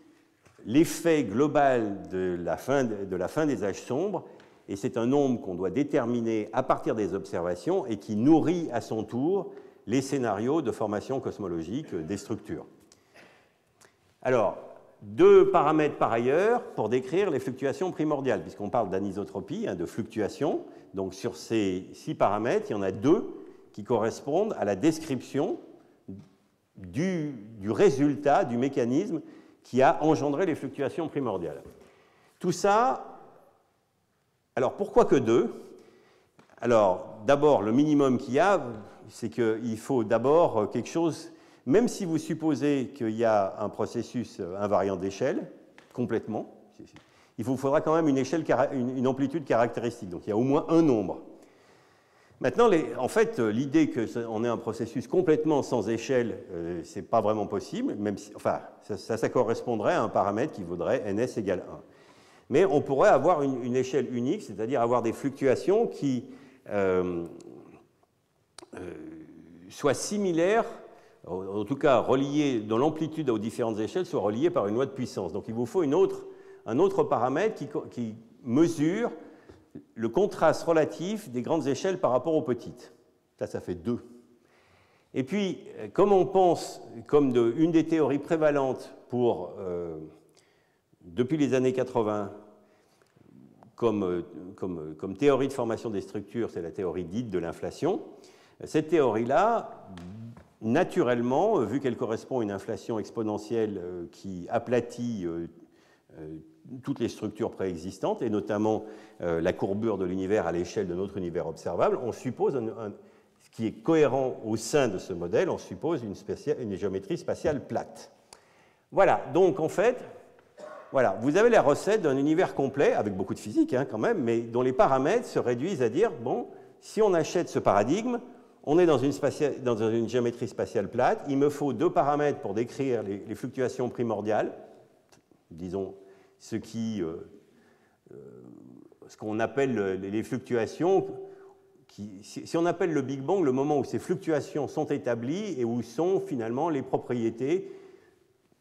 S1: l'effet global de la fin des âges sombres, et c'est un nombre qu'on doit déterminer à partir des observations et qui nourrit à son tour les scénarios de formation cosmologique des structures. Alors, deux paramètres par ailleurs pour décrire les fluctuations primordiales, puisqu'on parle d'anisotropie, de fluctuations. Donc sur ces 6 paramètres, il y en a 2 qui correspondent à la description du résultat, du mécanisme qui a engendré les fluctuations primordiales. Tout ça, alors pourquoi que 2? Alors d'abord, le minimum qu'il y a, c'est qu'il faut d'abord quelque chose, même si vous supposez qu'il y a un processus invariant d'échelle, complètement, il vous faudra quand même une amplitude caractéristique, donc il y a au moins un nombre. Maintenant, en fait, l'idée qu'on ait un processus complètement sans échelle, ce n'est pas vraiment possible, même si, enfin, ça correspondrait à un paramètre qui vaudrait ns égale 1. Mais on pourrait avoir une échelle unique, c'est-à-dire avoir des fluctuations qui soient similaires, en tout cas reliées dans l'amplitude aux différentes échelles, soient reliées par une loi de puissance. Donc il vous faut un autre paramètre qui mesure le contraste relatif des grandes échelles par rapport aux petites. Ça fait 2. Et puis, comme on pense, comme une des théories prévalentes depuis les années 80, comme théorie de formation des structures, c'est la théorie dite de l'inflation, cette théorie-là, naturellement, vu qu'elle correspond à une inflation exponentielle qui aplatit toutes les structures préexistantes, et notamment la courbure de l'univers à l'échelle de notre univers observable, on suppose, ce qui est cohérent au sein de ce modèle, on suppose une géométrie spatiale plate. Voilà, donc en fait, voilà, vous avez la recette d'un univers complet, avec beaucoup de physique quand même, mais dont les paramètres se réduisent à dire, bon, si on achète ce paradigme, on est dans une géométrie spatiale plate, il me faut 2 paramètres pour décrire les fluctuations primordiales, disons, ce qu'on appelle les fluctuations, si on appelle le Big Bang le moment où ces fluctuations sont établies et où sont finalement les propriétés,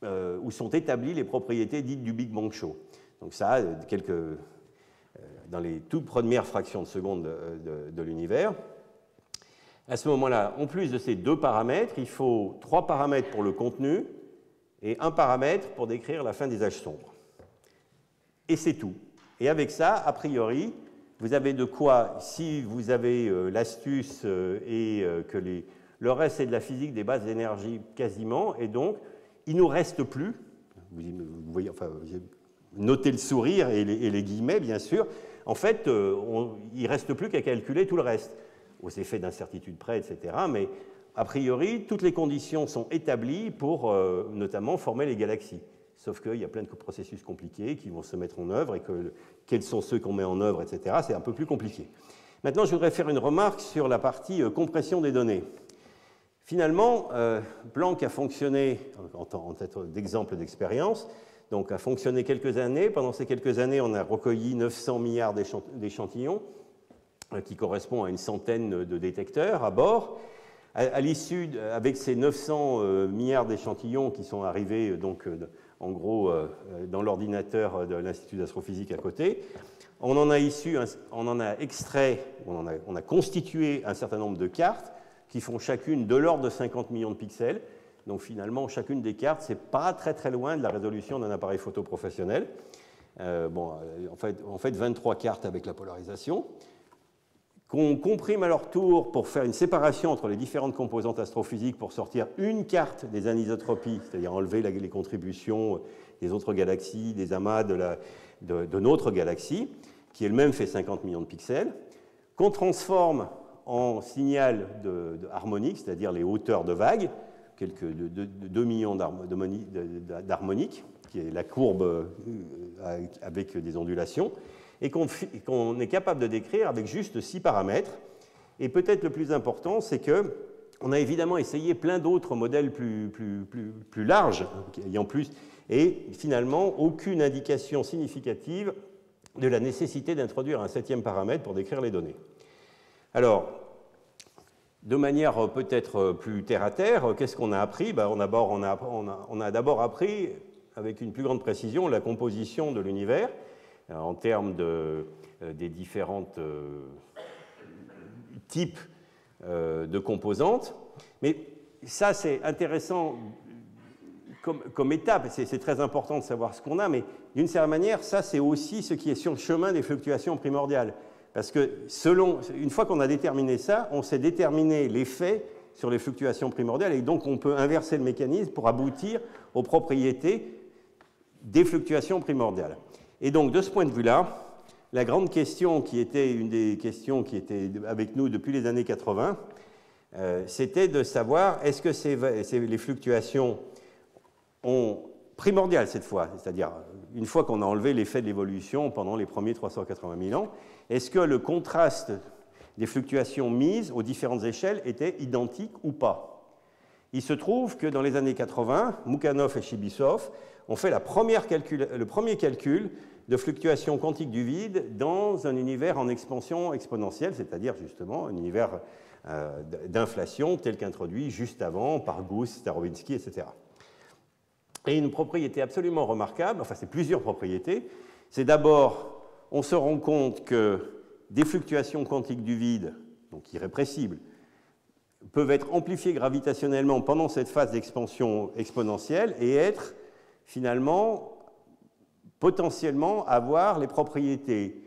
S1: où sont établies les propriétés dites du Big Bang Show. Donc ça, dans les toutes premières fractions de seconde de l'univers. À ce moment-là, en plus de ces 2 paramètres, il faut 3 paramètres pour le contenu et 1 paramètre pour décrire la fin des âges sombres. Et c'est tout. Et avec ça, a priori, vous avez de quoi, si vous avez l'astuce et que le reste c'est de la physique des bases d'énergie quasiment, et donc il ne nous reste plus, vous voyez, enfin, notez le sourire et les guillemets bien sûr, en fait, il ne reste plus qu'à calculer tout le reste, aux effets d'incertitude près, etc. Mais a priori, toutes les conditions sont établies pour notamment former les galaxies. Sauf qu'il y a plein de processus compliqués qui vont se mettre en œuvre et quels sont ceux qu'on met en œuvre, etc. C'est un peu plus compliqué. Maintenant, je voudrais faire une remarque sur la partie compression des données. Finalement, Planck a fonctionné, en tête d'exemple d'expérience, donc a fonctionné quelques années. Pendant ces quelques années, on a recueilli 900 milliards d'échantillons, qui correspond à une centaine de détecteurs à bord. À l'issue, avec ces 900 milliards d'échantillons qui sont arrivés donc, en gros dans l'ordinateur de l'Institut d'astrophysique à côté, on en a constitué un certain nombre de cartes qui font chacune de l'ordre de 50 millions de pixels. Donc finalement, chacune des cartes, c'est pas très très loin de la résolution d'un appareil photo professionnel. En fait, 23 cartes avec la polarisation, qu'on comprime à leur tour pour faire une séparation entre les différentes composantes astrophysiques pour sortir une carte des anisotropies, c'est-à-dire enlever les contributions des autres galaxies, des amas de notre galaxie, qui elle-même fait 50 millions de pixels, qu'on transforme en signal harmonique, c'est-à-dire les hauteurs de vagues, quelques 2 millions d'harmoniques, qui est la courbe avec des ondulations, et qu'on est capable de décrire avec juste 6 paramètres. Et peut-être le plus important, c'est qu'on a évidemment essayé plein d'autres modèles plus larges, ayant plus, et finalement aucune indication significative de la nécessité d'introduire un 7e paramètre pour décrire les données. Alors, de manière peut-être plus terre-à-terre, qu'est-ce qu'on a appris? On a d'abord appris avec une plus grande précision la composition de l'univers en termes des différents types de composantes. Mais ça, c'est intéressant comme étape, c'est très important de savoir ce qu'on a, mais d'une certaine manière, ça, c'est aussi ce qui est sur le chemin des fluctuations primordiales. Parce que une fois qu'on a déterminé ça, on sait déterminer l'effet sur les fluctuations primordiales, et donc on peut inverser le mécanisme pour aboutir aux propriétés des fluctuations primordiales. Et donc, de ce point de vue-là, la grande question qui était une des questions qui était avec nous depuis les années 80, c'était de savoir est-ce que les fluctuations primordiales cette fois, c'est-à-dire une fois qu'on a enlevé l'effet de l'évolution pendant les premiers 380 000 ans, est-ce que le contraste des fluctuations mises aux différentes échelles était identique ou pas? Il se trouve que dans les années 80, Mukhanov et Chibisov ont fait le premier calcul de fluctuations quantiques du vide dans un univers en expansion exponentielle, c'est-à-dire justement un univers d'inflation tel qu'introduit juste avant par Gauss, Starobinsky, etc. Et une propriété absolument remarquable, enfin c'est plusieurs propriétés, c'est d'abord, on se rend compte que des fluctuations quantiques du vide, donc irrépressibles, peuvent être amplifiées gravitationnellement pendant cette phase d'expansion exponentielle et être finalement potentiellement avoir les propriétés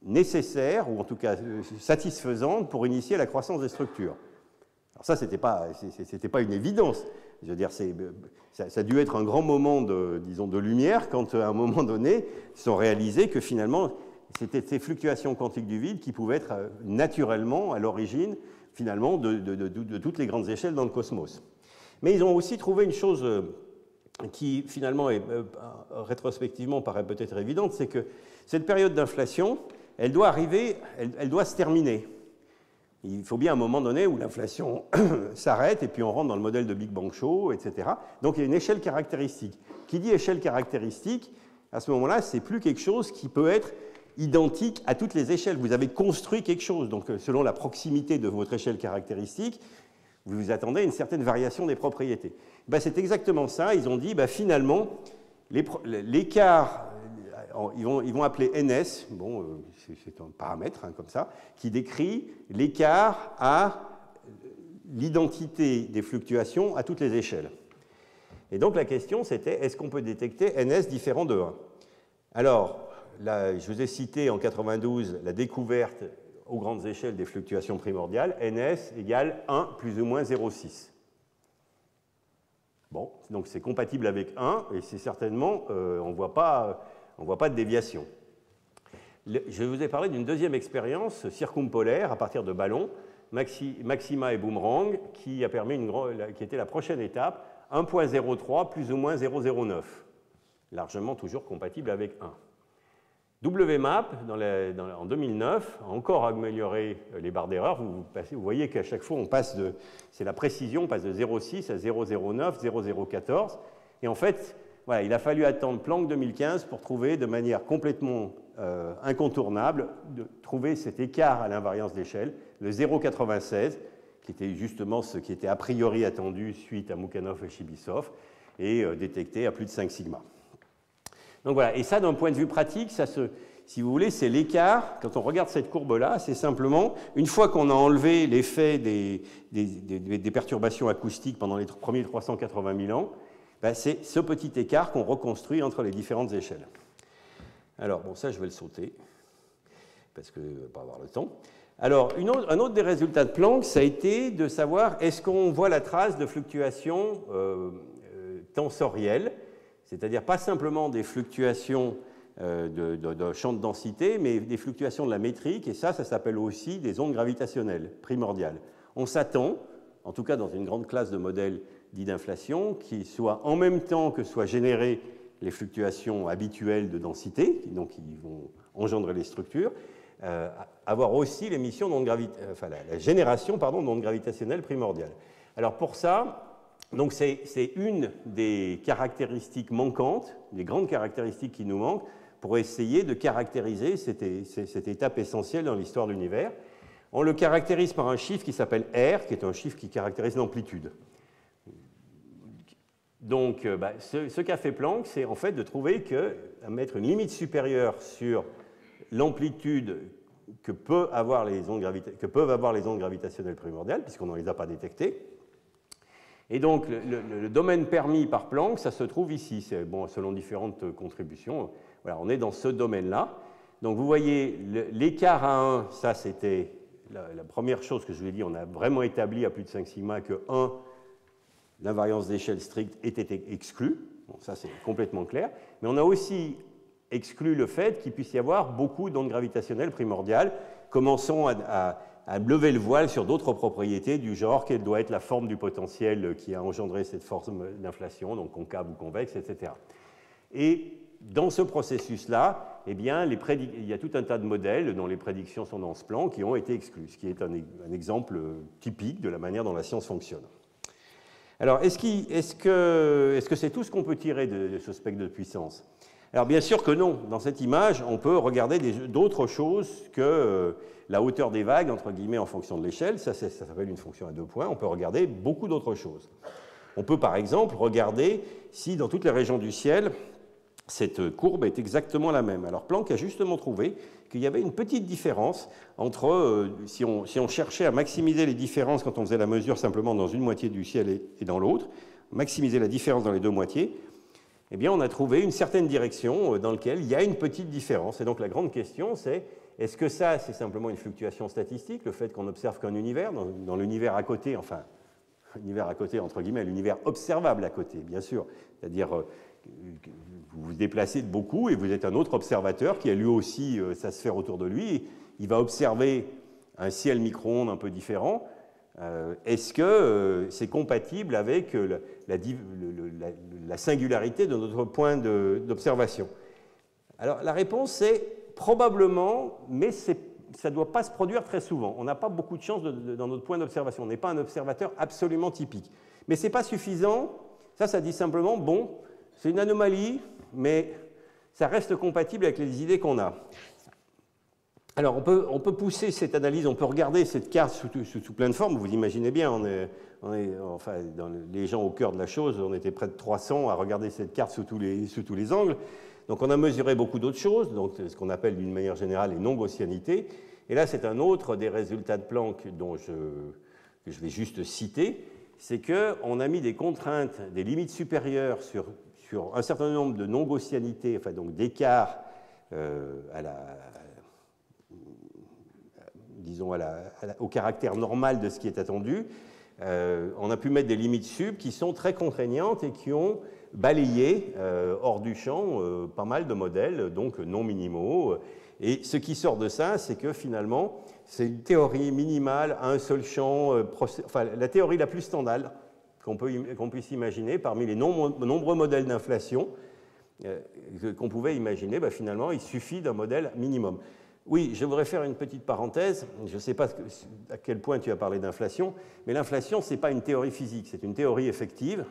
S1: nécessaires, ou en tout cas satisfaisantes, pour initier la croissance des structures. Alors ça, c'était pas une évidence. Je veux dire, ça a dû être un grand moment de lumière quand, à un moment donné, ils sont réalisés que finalement, c'était ces fluctuations quantiques du vide qui pouvaient être naturellement à l'origine, finalement, de toutes les grandes échelles dans le cosmos. Mais ils ont aussi trouvé une chose qui, finalement, rétrospectivement, paraît peut-être évidente, c'est que cette période d'inflation, elle doit arriver, elle doit se terminer. Il faut bien un moment donné où l'inflation s'arrête et puis on rentre dans le modèle de Big Bang Show, etc. Donc il y a une échelle caractéristique. Qui dit échelle caractéristique, à ce moment-là, c'est plus quelque chose qui peut être identique à toutes les échelles. Vous avez construit quelque chose. Donc selon la proximité de votre échelle caractéristique, vous vous attendez à une certaine variation des propriétés. Ben, c'est exactement ça. Ils ont dit, ben, finalement, l'écart, ils vont appeler NS, bon, c'est un paramètre hein, comme ça, qui décrit l'écart à l'identité des fluctuations à toutes les échelles. Et donc la question c'était, est-ce qu'on peut détecter NS différent de 1? Alors, là, je vous ai cité en 92 la découverte aux grandes échelles des fluctuations primordiales, NS égale 1 plus ou moins 0,6. Bon, donc c'est compatible avec 1, et c'est certainement, on ne voit pas de déviation. Je vous ai parlé d'une deuxième expérience circumpolaire à partir de ballons, Maxima et Boomerang, qui a permis qui était la prochaine étape, 1.03 plus ou moins 0,09, largement toujours compatible avec 1. WMAP, en 2009, a encore amélioré les barres d'erreur. Vous voyez qu'à chaque fois, c'est la précision, on passe de 0,6 à 0,09, 0,014. Et en fait, voilà, il a fallu attendre Planck 2015 pour trouver de manière complètement incontournable, de trouver cet écart à l'invariance d'échelle, le 0,96, qui était justement ce qui était a priori attendu suite à Mukhanov et Chibisov, et détecté à plus de 5 sigma. Donc voilà, et ça, d'un point de vue pratique, si vous voulez, c'est l'écart. Quand on regarde cette courbe-là, c'est simplement, une fois qu'on a enlevé l'effet des perturbations acoustiques pendant les premiers 380 000 ans, ben c'est ce petit écart qu'on reconstruit entre les différentes échelles. Alors, bon, ça, je vais le sauter, parce que je ne vais pas avoir le temps. Alors, un autre des résultats de Planck, ça a été de savoir est-ce qu'on voit la trace de fluctuations tensorielles, c'est-à-dire pas simplement des fluctuations de champ de densité, mais des fluctuations de la métrique, et ça s'appelle aussi des ondes gravitationnelles primordiales. On s'attend, en tout cas dans une grande classe de modèles dits d'inflation, qui soient en même temps que soient générées les fluctuations habituelles de densité, donc qui vont engendrer les structures, avoir aussi l'émission la génération d'ondes gravitationnelles primordiales. Alors pour ça, donc c'est une des caractéristiques manquantes, des grandes caractéristiques qui nous manquent, pour essayer de caractériser cette étape essentielle dans l'histoire de l'univers. On le caractérise par un chiffre qui s'appelle R, qui est un chiffre qui caractérise l'amplitude. Donc, ce qu'a fait Planck, c'est en fait de trouver à mettre une limite supérieure sur l'amplitude que peuvent avoir les ondes gravitationnelles primordiales, puisqu'on ne les a pas détectées. Et donc, le domaine permis par Planck, ça se trouve ici. Bon, selon différentes contributions. Voilà, on est dans ce domaine-là. Donc, vous voyez, l'écart à 1, ça, c'était la première chose que je vous ai dit. On a vraiment établi à plus de 5 sigma que 1, l'invariance d'échelle stricte était exclue. Bon, ça, c'est complètement clair. Mais on a aussi exclu le fait qu'il puisse y avoir beaucoup d'ondes gravitationnelles primordiales. Commençons à lever le voile sur d'autres propriétés du genre quelle doit être la forme du potentiel qui a engendré cette forme d'inflation, donc concave ou convexe, etc. Et dans ce processus-là, eh bien, il y a tout un tas de modèles dont les prédictions sont dans ce plan qui ont été exclus, ce qui est un exemple typique de la manière dont la science fonctionne. Alors, est-ce que c'est tout ce qu'on peut tirer de ce spectre de puissance? Alors, bien sûr que non. Dans cette image, on peut regarder d'autres choses que la hauteur des vagues, entre guillemets, en fonction de l'échelle. Ça s'appelle une fonction à 2 points. On peut regarder beaucoup d'autres choses. On peut, par exemple, regarder si, dans toutes les régions du ciel, cette courbe est exactement la même. Alors, Planck a justement trouvé qu'il y avait une petite différence entre, si on cherchait à maximiser les différences quand on faisait la mesure simplement dans une moitié du ciel et dans l'autre, maximiser la différence dans les deux moitiés, eh bien, on a trouvé une certaine direction dans laquelle il y a une petite différence. Et donc, la grande question, c'est est-ce que ça, c'est simplement une fluctuation statistique, le fait qu'on observe qu'un univers, dans l'univers à côté, enfin, l'univers à côté, entre guillemets, l'univers observable à côté, bien sûr, c'est-à-dire vous vous déplacez de beaucoup et vous êtes un autre observateur qui a lui aussi sa sphère autour de lui, et il va observer un ciel micro-ondes un peu différent. Est-ce que c'est compatible avec la singularité de notre point d'observation? Alors la réponse est probablement, mais ça ne doit pas se produire très souvent. On n'a pas beaucoup de chance dans notre point d'observation. On n'est pas un observateur absolument typique. Mais ce n'est pas suffisant. Ça dit simplement, bon, c'est une anomalie, mais ça reste compatible avec les idées qu'on a. Alors, on peut pousser cette analyse, on peut regarder cette carte sous plein de formes. Vous imaginez bien, enfin, les gens au cœur de la chose, on était près de 300 à regarder cette carte sous tous les angles. Donc, on a mesuré beaucoup d'autres choses, donc ce qu'on appelle d'une manière générale les non-gaussianités. Et là, c'est un autre des résultats de Planck que je vais juste citer, c'est qu'on a mis des contraintes, des limites supérieures sur un certain nombre de non-gaussianités, enfin donc d'écarts au caractère normal de ce qui est attendu. On a pu mettre des limites sub qui sont très contraignantes et qui ont balayé hors du champ pas mal de modèles, donc non minimaux. Et ce qui sort de ça, c'est que finalement, c'est une théorie minimale à un seul champ, enfin la théorie la plus standard qu'on puisse imaginer parmi les nombreux modèles d'inflation qu'on pouvait imaginer. Finalement, il suffit d'un modèle minimum. Oui, je voudrais faire une petite parenthèse. Je ne sais pas à quel point tu as parlé d'inflation, mais l'inflation, ce n'est pas une théorie physique, c'est une théorie effective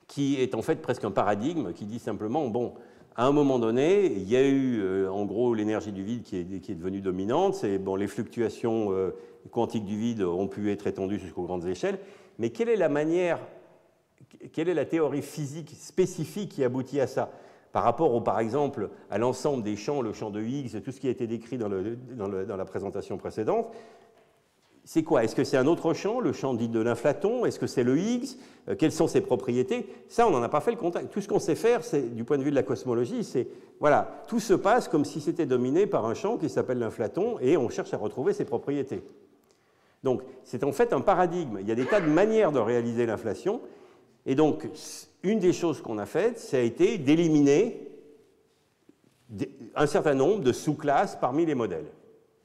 S1: qui est en fait presque un paradigme qui dit simplement, bon, à un moment donné, il y a eu en gros l'énergie du vide qui est devenue dominante. Bon, les fluctuations quantiques du vide ont pu être étendues jusqu'aux grandes échelles, mais quelle est la théorie physique spécifique qui aboutit à ça ? Par rapport, par exemple, à l'ensemble des champs, le champ de Higgs, tout ce qui a été décrit dans la présentation précédente, c'est quoi? Est-ce que c'est un autre champ, le champ dit de l'inflaton? Est-ce que c'est le Higgs? Quelles sont ses propriétés? Ça, on n'en a pas fait le contact. Tout ce qu'on sait faire, c'est, du point de vue de la cosmologie, c'est, voilà, tout se passe comme si c'était dominé par un champ qui s'appelle l'inflaton et on cherche à retrouver ses propriétés. Donc, c'est en fait un paradigme. Il y a des tas de manières de réaliser l'inflation. Et donc, une des choses qu'on a faites, ça a été d'éliminer un certain nombre de sous-classes parmi les modèles,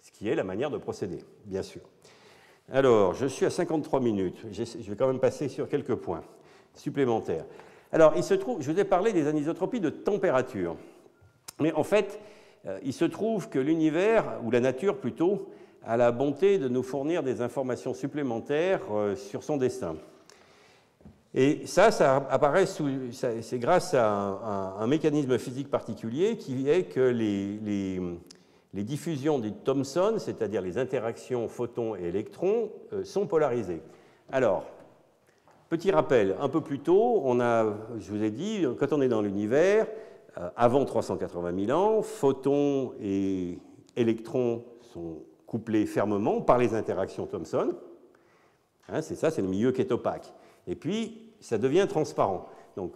S1: ce qui est la manière de procéder, bien sûr. Alors, je suis à 53 minutes. Je vais quand même passer sur quelques points supplémentaires. Alors, il se trouve, je vous ai parlé des anisotropies de température. Mais en fait, il se trouve que l'univers, ou la nature plutôt, a la bonté de nous fournir des informations supplémentaires sur son destin. Et ça apparaît c'est grâce à un mécanisme physique particulier qui est que les diffusions dites Thomson, c'est-à-dire les interactions photons et électrons, sont polarisées. Alors, Petit rappel, un peu plus tôt, je vous ai dit, quand on est dans l'univers, avant 380 000 ans, photons et électrons sont couplés fermement par les interactions Thomson. Hein, c'est ça, c'est le milieu qui est opaque. Et puis, ça devient transparent. Donc,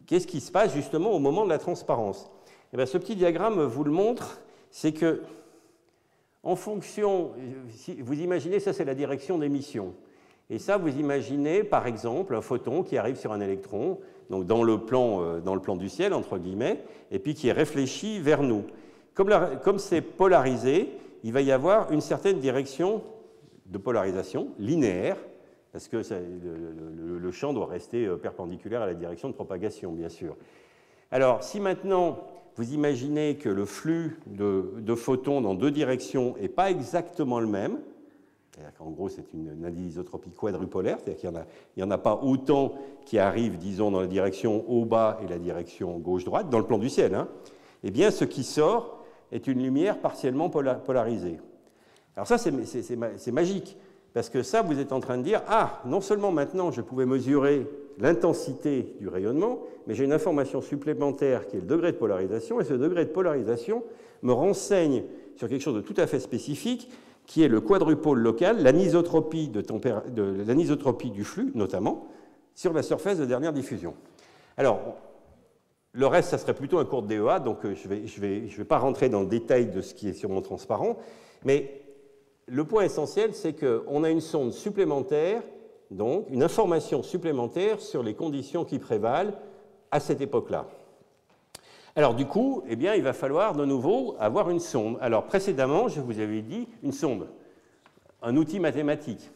S1: qu'est-ce qui se passe justement au moment de la transparence? Eh bien, ce petit diagramme vous le montre, c'est que, en fonction, si vous imaginez, ça c'est la direction d'émission. Et ça, vous imaginez, par exemple, un photon qui arrive sur un électron, donc dans le plan du ciel, entre guillemets, et puis qui est réfléchi vers nous. Comme c'est polarisé, il va y avoir une certaine direction de polarisation linéaire, parce que le champ doit rester perpendiculaire à la direction de propagation, bien sûr. Alors, si maintenant vous imaginez que le flux de photons dans deux directions n'est pas exactement le même, c'est-à-dire qu'en gros c'est une anisotropie quadrupolaire, c'est-à-dire qu'il n'y en a pas autant qui arrivent, disons, dans la direction haut-bas et la direction gauche-droite, dans le plan du ciel, hein, eh bien ce qui sort est une lumière partiellement polarisée. Alors ça, c'est magique, parce que ça, vous êtes en train de dire, ah, non seulement maintenant je pouvais mesurer l'intensité du rayonnement, mais j'ai une information supplémentaire qui est le degré de polarisation, et ce degré de polarisation me renseigne sur quelque chose de tout à fait spécifique, qui est le quadrupôle local, l'anisotropie du flux, notamment, sur la surface de dernière diffusion. Alors, le reste, ça serait plutôt un cours de DEA, donc je vais pas rentrer dans le détail de ce qui est sûrement transparent, mais le point essentiel, c'est qu'on a une sonde supplémentaire, donc une information supplémentaire sur les conditions qui prévalent à cette époque-là. Alors du coup, eh bien, il va falloir de nouveau avoir une sonde. Alors précédemment, je vous avais dit une sonde, un outil mathématique.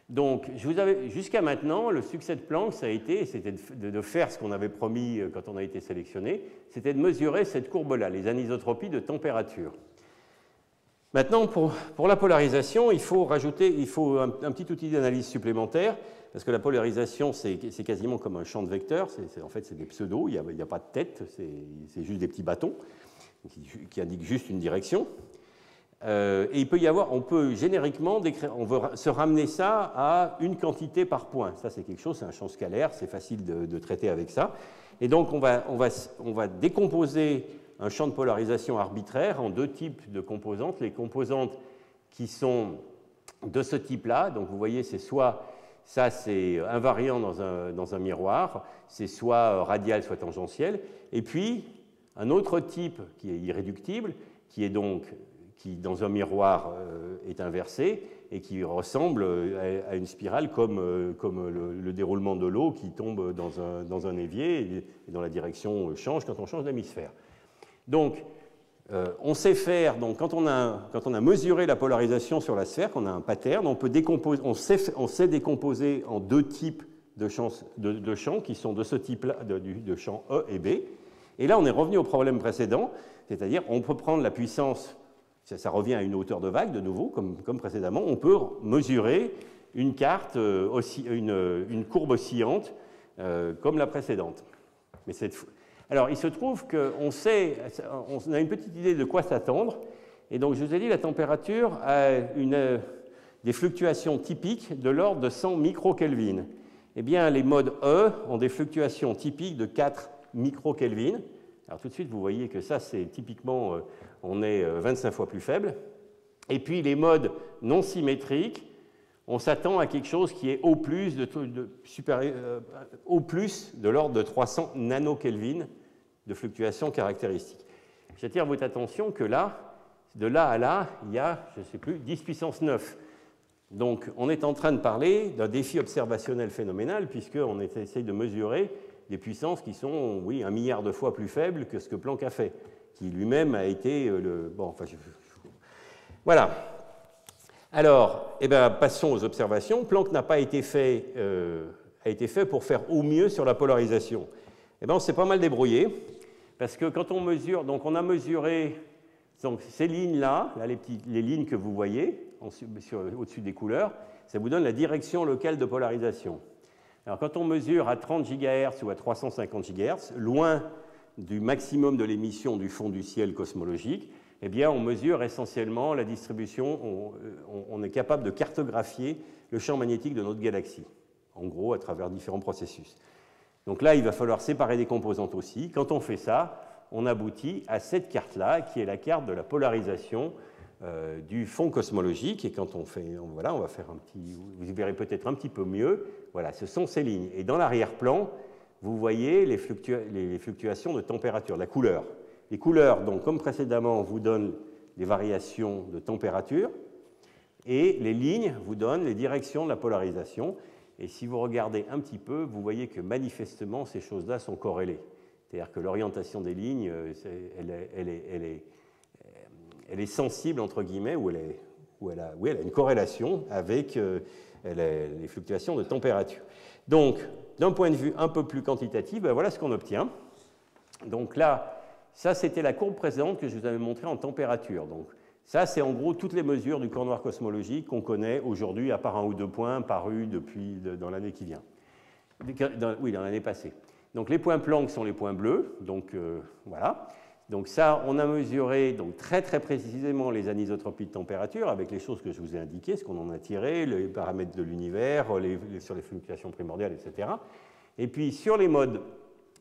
S1: Donc jusqu'à maintenant, le succès de Planck, c'était de faire ce qu'on avait promis quand on a été sélectionné, c'était de mesurer cette courbe-là, les anisotropies de température. Maintenant, pour la polarisation, il faut un petit outil d'analyse supplémentaire, parce que la polarisation, c'est quasiment comme un champ de vecteurs. En fait, c'est des pseudos, il n'y a pas de tête, c'est juste des petits bâtons qui indiquent juste une direction. Et il peut y avoir, on peut génériquement, on veut se ramener ça à une quantité par point. Ça, c'est quelque chose, c'est un champ scalaire, c'est facile de traiter avec ça. Et donc, on va décomposer un champ de polarisation arbitraire en deux types de composantes. Les composantes qui sont de ce type-là, donc vous voyez, c'est soit, ça c'est invariant dans un miroir, c'est soit radial, soit tangentiel, et puis un autre type qui est irréductible, qui dans un miroir est inversé et qui ressemble à une spirale comme le déroulement de l'eau qui tombe dans un évier et dont la direction change quand on change d'hémisphère. Donc, on sait faire, donc quand on a mesuré la polarisation sur la sphère, qu'on a un pattern, on sait décomposer en deux types de champs qui sont de ce type-là, de champs E et B. Et là, on est revenu au problème précédent, c'est-à-dire on peut prendre la puissance, ça revient à une hauteur de vague de nouveau, comme précédemment, on peut mesurer une carte, une courbe oscillante comme la précédente. Mais alors, il se trouve qu'on a une petite idée de quoi s'attendre. Et donc, je vous ai dit, la température a des fluctuations typiques de l'ordre de 100 microkelvin. Eh bien, les modes E ont des fluctuations typiques de 4 microkelvin. Alors, tout de suite, vous voyez que ça, c'est typiquement, on est 25 fois plus faible. Et puis, les modes non symétriques, on s'attend à quelque chose qui est au plus de l'ordre de 300 nanokelvin de fluctuations caractéristiques. J'attire votre attention que là, de là à là, il y a, je ne sais plus, 10 puissance 9. Donc, on est en train de parler d'un défi observationnel phénoménal, puisqu'on essaye de mesurer des puissances qui sont, oui, 1 milliard de fois plus faibles que ce que Planck a fait, qui lui-même a été le... Bon, enfin, voilà. Alors, eh bien, passons aux observations. Planck n'a pas été fait, pour faire au mieux sur la polarisation. Eh bien, on s'est pas mal débrouillé, parce que quand on mesure, donc on a mesuré donc, ces lignes-là, les lignes que vous voyez au-dessus des couleurs, ça vous donne la direction locale de polarisation. Alors, quand on mesure à 30 GHz ou à 350 GHz, loin du maximum de l'émission du fond du ciel cosmologique, eh bien, on mesure essentiellement la distribution, on est capable de cartographier le champ magnétique de notre galaxie. en gros, à travers différents processus. Donc là, il va falloir séparer des composantes aussi. Quand on fait ça, on aboutit à cette carte-là, qui est la carte de la polarisation du fond cosmologique. Et quand on fait, voilà, on va faire un petit, vous verrez peut-être un petit peu mieux. Voilà, ce sont ces lignes. Et dans l'arrière-plan, vous voyez les fluctuations de température, la couleur. Les couleurs, donc, comme précédemment, vous donnent les variations de température. Et les lignes vous donnent les directions de la polarisation. Et si vous regardez un petit peu, vous voyez que manifestement, ces choses-là sont corrélées. C'est-à-dire que l'orientation des lignes, elle est sensible, entre guillemets, ou elle a une corrélation avec les fluctuations de température. Donc, d'un point de vue un peu plus quantitatif, ben voilà ce qu'on obtient. Donc là, ça, c'était la courbe précédente que je vous avais montrée en température. Donc, ça, c'est en gros toutes les mesures du corps noir cosmologique qu'on connaît aujourd'hui, à part un ou deux points parus dans l'année qui vient. Oui, dans l'année passée. Donc les points Planck sont les points bleus. Donc voilà. Donc ça, on a mesuré donc, très très précisément les anisotropies de température avec les choses que je vous ai indiquées, ce qu'on en a tiré, les paramètres de l'univers, sur les fluctuations primordiales, etc. Et puis sur les modes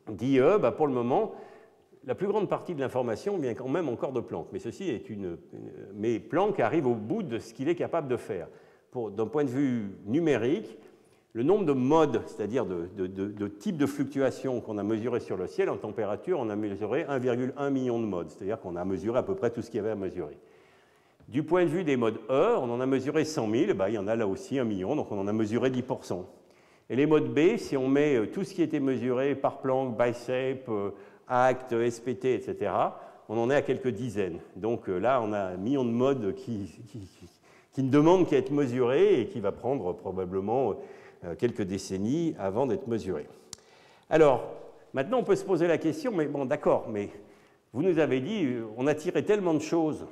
S1: d'IE, bah, pour le moment, la plus grande partie de l'information vient quand même encore de Planck. Mais ceci est mais Planck arrive au bout de ce qu'il est capable de faire. D'un point de vue numérique, le nombre de modes, c'est-à-dire de types de fluctuations qu'on a mesurés sur le ciel en température, on a mesuré 1,1 million de modes, c'est-à-dire qu'on a mesuré à peu près tout ce qu'il y avait à mesurer. Du point de vue des modes E, on en a mesuré 100 000, ben, il y en a là aussi 1 million, donc on en a mesuré 10%. Et les modes B, si on met tout ce qui était mesuré par Planck, BICEP, ACT, SPT, etc., on en est à quelques dizaines. Donc là, on a 1 million de modes qui ne demandent qu'à être mesurés et qui va prendre probablement quelques décennies avant d'être mesuré. Alors, maintenant, on peut se poser la question, mais bon, d'accord, mais vous nous avez dit, on a tiré tellement de choses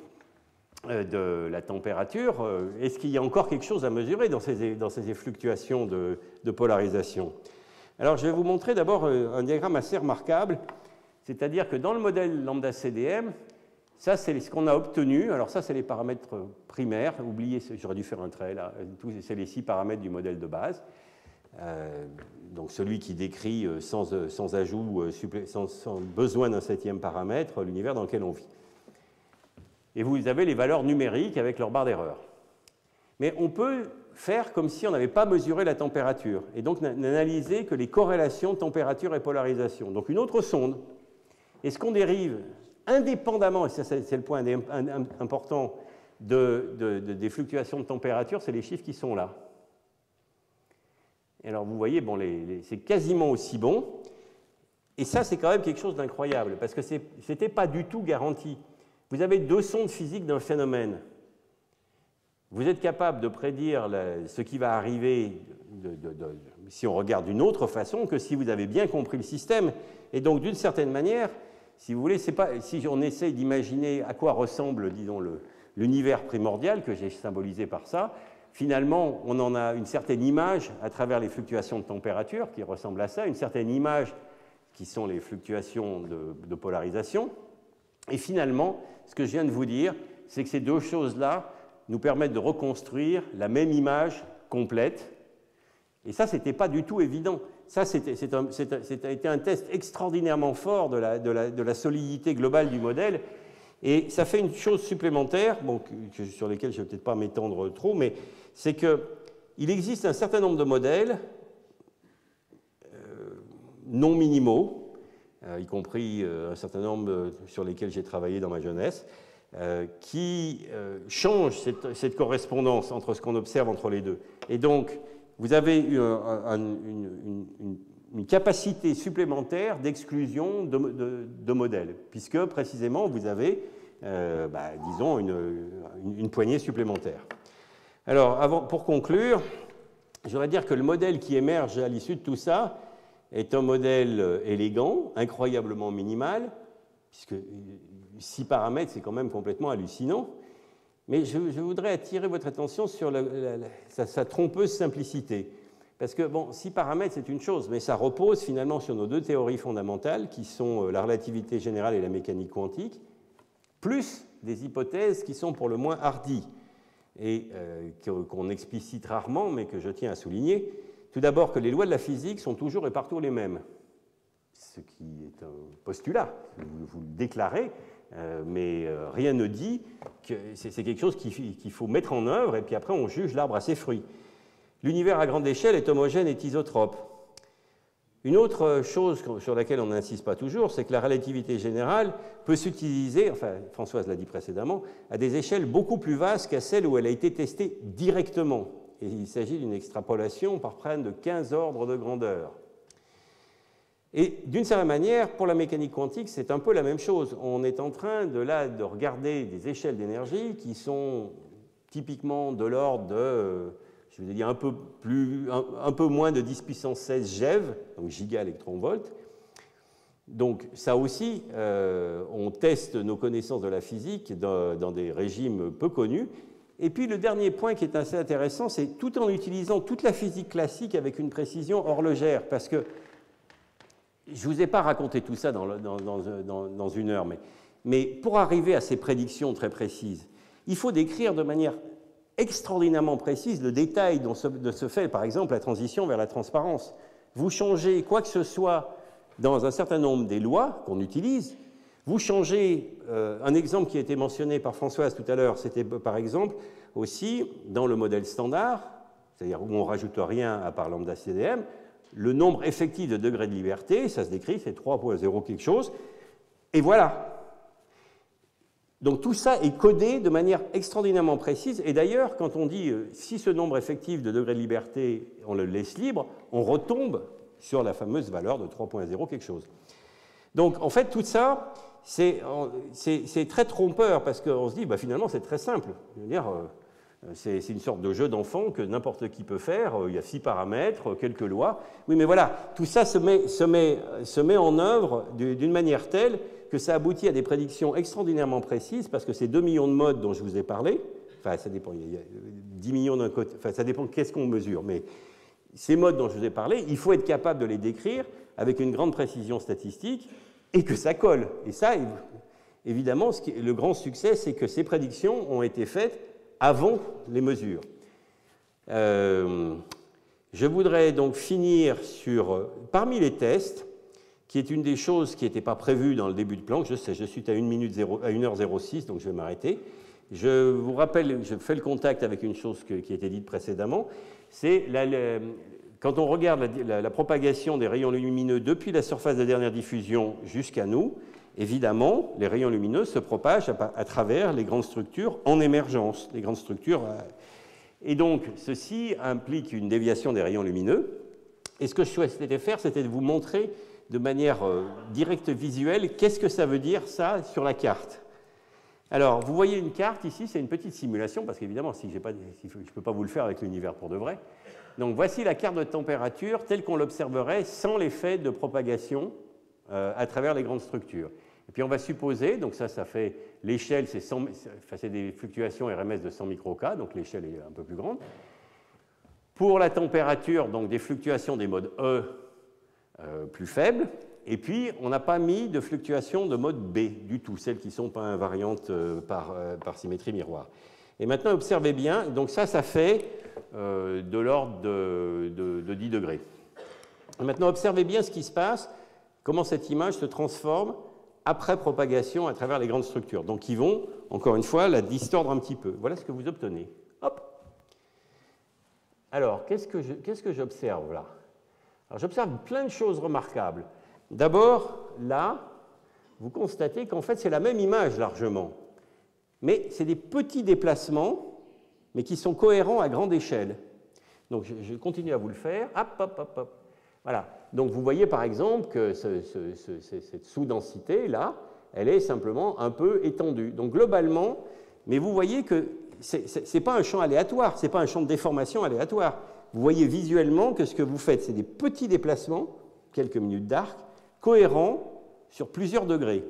S1: de la température, est-ce qu'il y a encore quelque chose à mesurer dans ces fluctuations de polarisation? Alors, je vais vous montrer d'abord un diagramme assez remarquable, c'est-à-dire que dans le modèle lambda CDM, ça, c'est ce qu'on a obtenu. Alors ça, c'est les paramètres primaires. Oubliez, j'aurais dû faire un trait là. C'est les 6 paramètres du modèle de base. Donc celui qui décrit sans ajout, sans besoin d'un 7e paramètre, l'univers dans lequel on vit. Et vous avez les valeurs numériques avec leur barre d'erreur. Mais on peut faire comme si on n'avait pas mesuré la température, et donc n'analyser que les corrélations température et polarisation. Donc une autre sonde. Et ce qu'on dérive indépendamment, et ça c'est le point important des fluctuations de température, c'est les chiffres qui sont là. Et alors vous voyez, bon, c'est quasiment aussi bon, et ça c'est quand même quelque chose d'incroyable, parce que ce n'était pas du tout garanti. Vous avez 2 sondes physiques d'un phénomène. Vous êtes capable de prédire ce qui va arriver si on regarde d'une autre façon que si vous avez bien compris le système. Et donc d'une certaine manière, si vous voulez, si on essaie d'imaginer à quoi ressemble, disons, l'univers primordial, que j'ai symbolisé par ça, finalement, on en a une certaine image à travers les fluctuations de température qui ressemblent à ça, une certaine image qui sont les fluctuations de polarisation. Et finalement, ce que je viens de vous dire, c'est que ces 2 choses-là nous permettent de reconstruire la même image complète. Et ça, ce n'était pas du tout évident. Ça, c'était un test extraordinairement fort de la solidité globale du modèle. Et ça fait une chose supplémentaire, bon, sur laquelle je ne vais peut-être pas m'étendre trop, mais c'est qu'il existe un certain nombre de modèles non minimaux, y compris un certain nombre sur lesquels j'ai travaillé dans ma jeunesse, qui changent cette correspondance entre ce qu'on observe entre les deux. Et donc, vous avez une capacité supplémentaire d'exclusion de modèles, puisque précisément vous avez, disons, une poignée supplémentaire. Alors, pour conclure, je voudrais dire que le modèle qui émerge à l'issue de tout ça est un modèle élégant, incroyablement minimal, puisque 6 paramètres, c'est quand même complètement hallucinant. Mais je voudrais attirer votre attention sur sa trompeuse simplicité. Parce que, bon, 6 paramètres, c'est une chose, mais ça repose finalement sur nos 2 théories fondamentales, qui sont la relativité générale et la mécanique quantique, plus des hypothèses qui sont pour le moins hardies, et qu'on explicite rarement, mais que je tiens à souligner. tout d'abord que les lois de la physique sont toujours et partout les mêmes, ce qui est un postulat, vous le déclarez, mais rien ne dit que c'est quelque chose qu'il faut mettre en œuvre, et puis après on juge l'arbre à ses fruits. L'univers à grande échelle est homogène et isotrope. Une autre chose sur laquelle on n'insiste pas toujours, c'est que la relativité générale peut s'utiliser, enfin Françoise l'a dit précédemment, à des échelles beaucoup plus vastes qu'à celles où elle a été testée directement. Et il s'agit d'une extrapolation par près de 15 ordres de grandeur. Et d'une certaine manière, pour la mécanique quantique, c'est un peu la même chose. On est en train de regarder des échelles d'énergie qui sont typiquement de l'ordre de, je vais dire, un peu moins de 10 puissance 16 GeV, donc giga-électron-volt. Donc ça aussi, on teste nos connaissances de la physique dans des régimes peu connus. Et puis le dernier point qui est assez intéressant, c'est tout en utilisant toute la physique classique avec une précision horlogère, parce que je ne vous ai pas raconté tout ça dans une heure, mais pour arriver à ces prédictions très précises, il faut décrire de manière extraordinairement précise le détail dont se fait, par exemple, la transition vers la transparence. Vous changez quoi que ce soit dans un certain nombre des lois qu'on utilise, vous changez, un exemple qui a été mentionné par Françoise tout à l'heure, c'était par exemple aussi dans le modèle standard, c'est-à-dire où on ne rajoute rien à part lambda CDM, le nombre effectif de degrés de liberté, ça se décrit, c'est 3.0 quelque chose, et voilà. Donc tout ça est codé de manière extraordinairement précise, et d'ailleurs, quand on dit si ce nombre effectif de degrés de liberté, on le laisse libre, on retombe sur la fameuse valeur de 3.0 quelque chose. Donc en fait, tout ça, c'est très trompeur, parce qu'on se dit, bah, finalement, c'est très simple. Je veux dire, c'est une sorte de jeu d'enfant que n'importe qui peut faire. Il y a 6 paramètres, quelques lois. Oui, mais voilà, tout ça se met en œuvre d'une manière telle que ça aboutit à des prédictions extraordinairement précises, parce que ces 2 millions de modes dont je vous ai parlé, enfin, ça dépend, il y a 10 millions d'un côté, enfin, ça dépend de qu'est-ce qu'on mesure, mais ces modes dont je vous ai parlé, il faut être capable de les décrire avec une grande précision statistique et que ça colle. Et ça, évidemment, le grand succès, c'est que ces prédictions ont été faites avant les mesures. Je voudrais donc finir sur, parmi les tests, qui est une des choses qui n'était pas prévue dans le début de Planck, je sais, je suis à 1h06, donc je vais m'arrêter. Je vous rappelle, je fais le contact avec une chose qui a été dite précédemment, c'est quand on regarde la propagation des rayons lumineux depuis la surface de dernière diffusion jusqu'à nous, évidemment, les rayons lumineux se propagent à travers les grandes structures en émergence, les grandes structures. Et donc, ceci implique une déviation des rayons lumineux. Et ce que je souhaitais faire, c'était de vous montrer de manière directe visuelle qu'est-ce que ça veut dire, ça, sur la carte. Alors, vous voyez une carte ici, c'est une petite simulation, parce qu'évidemment, je ne peux pas vous le faire avec l'univers pour de vrai. Donc, voici la carte de température telle qu'on l'observerait sans l'effet de propagation à travers les grandes structures. Et puis on va supposer, donc ça fait l'échelle, c'est des fluctuations RMS de 100 microK, donc l'échelle est un peu plus grande. Pour la température, donc des fluctuations des modes E plus faibles, et puis on n'a pas mis de fluctuations de mode B du tout, celles qui ne sont pas invariantes par symétrie miroir. Et maintenant, observez bien, donc ça fait de l'ordre de 10 degrés. Et maintenant, observez bien ce qui se passe, comment cette image se transforme après propagation à travers les grandes structures. Donc, ils vont, encore une fois, la distordre un petit peu. Voilà ce que vous obtenez. Hop. Alors, qu'est-ce que j'observe là? Alors, j'observe plein de choses remarquables. D'abord, là, vous constatez qu'en fait, c'est la même image largement. Mais c'est des petits déplacements, mais qui sont cohérents à grande échelle. Donc, je continue à vous le faire. Hop, hop, hop, hop. Voilà. Donc, vous voyez par exemple que cette sous-densité-là, elle est simplement un peu étendue. Donc, globalement, mais vous voyez que ce n'est pas un champ aléatoire, ce n'est pas un champ de déformation aléatoire. Vous voyez visuellement que ce que vous faites, c'est des petits déplacements, quelques minutes d'arc, cohérents sur plusieurs degrés.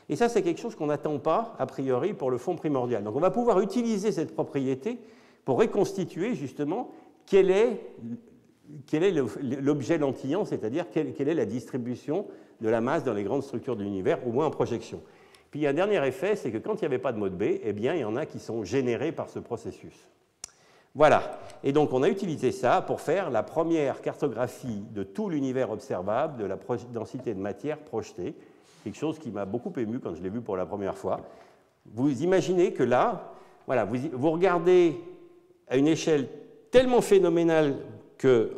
S1: Et ça, c'est quelque chose qu'on n'attend pas, a priori, pour le fond primordial. Donc, on va pouvoir utiliser cette propriété pour reconstituer, justement, quel est l'objet lentillant, c'est-à-dire quelle est la distribution de la masse dans les grandes structures de l'univers, au moins en projection. Puis, il y a un dernier effet, c'est que quand il n'y avait pas de mode B, eh bien, il y en a qui sont générés par ce processus. Voilà. Et donc, on a utilisé ça pour faire la première cartographie de tout l'univers observable de la densité de matière projetée, quelque chose qui m'a beaucoup ému quand je l'ai vu pour la première fois. Vous imaginez que là, voilà, vous regardez à une échelle tellement phénoménale que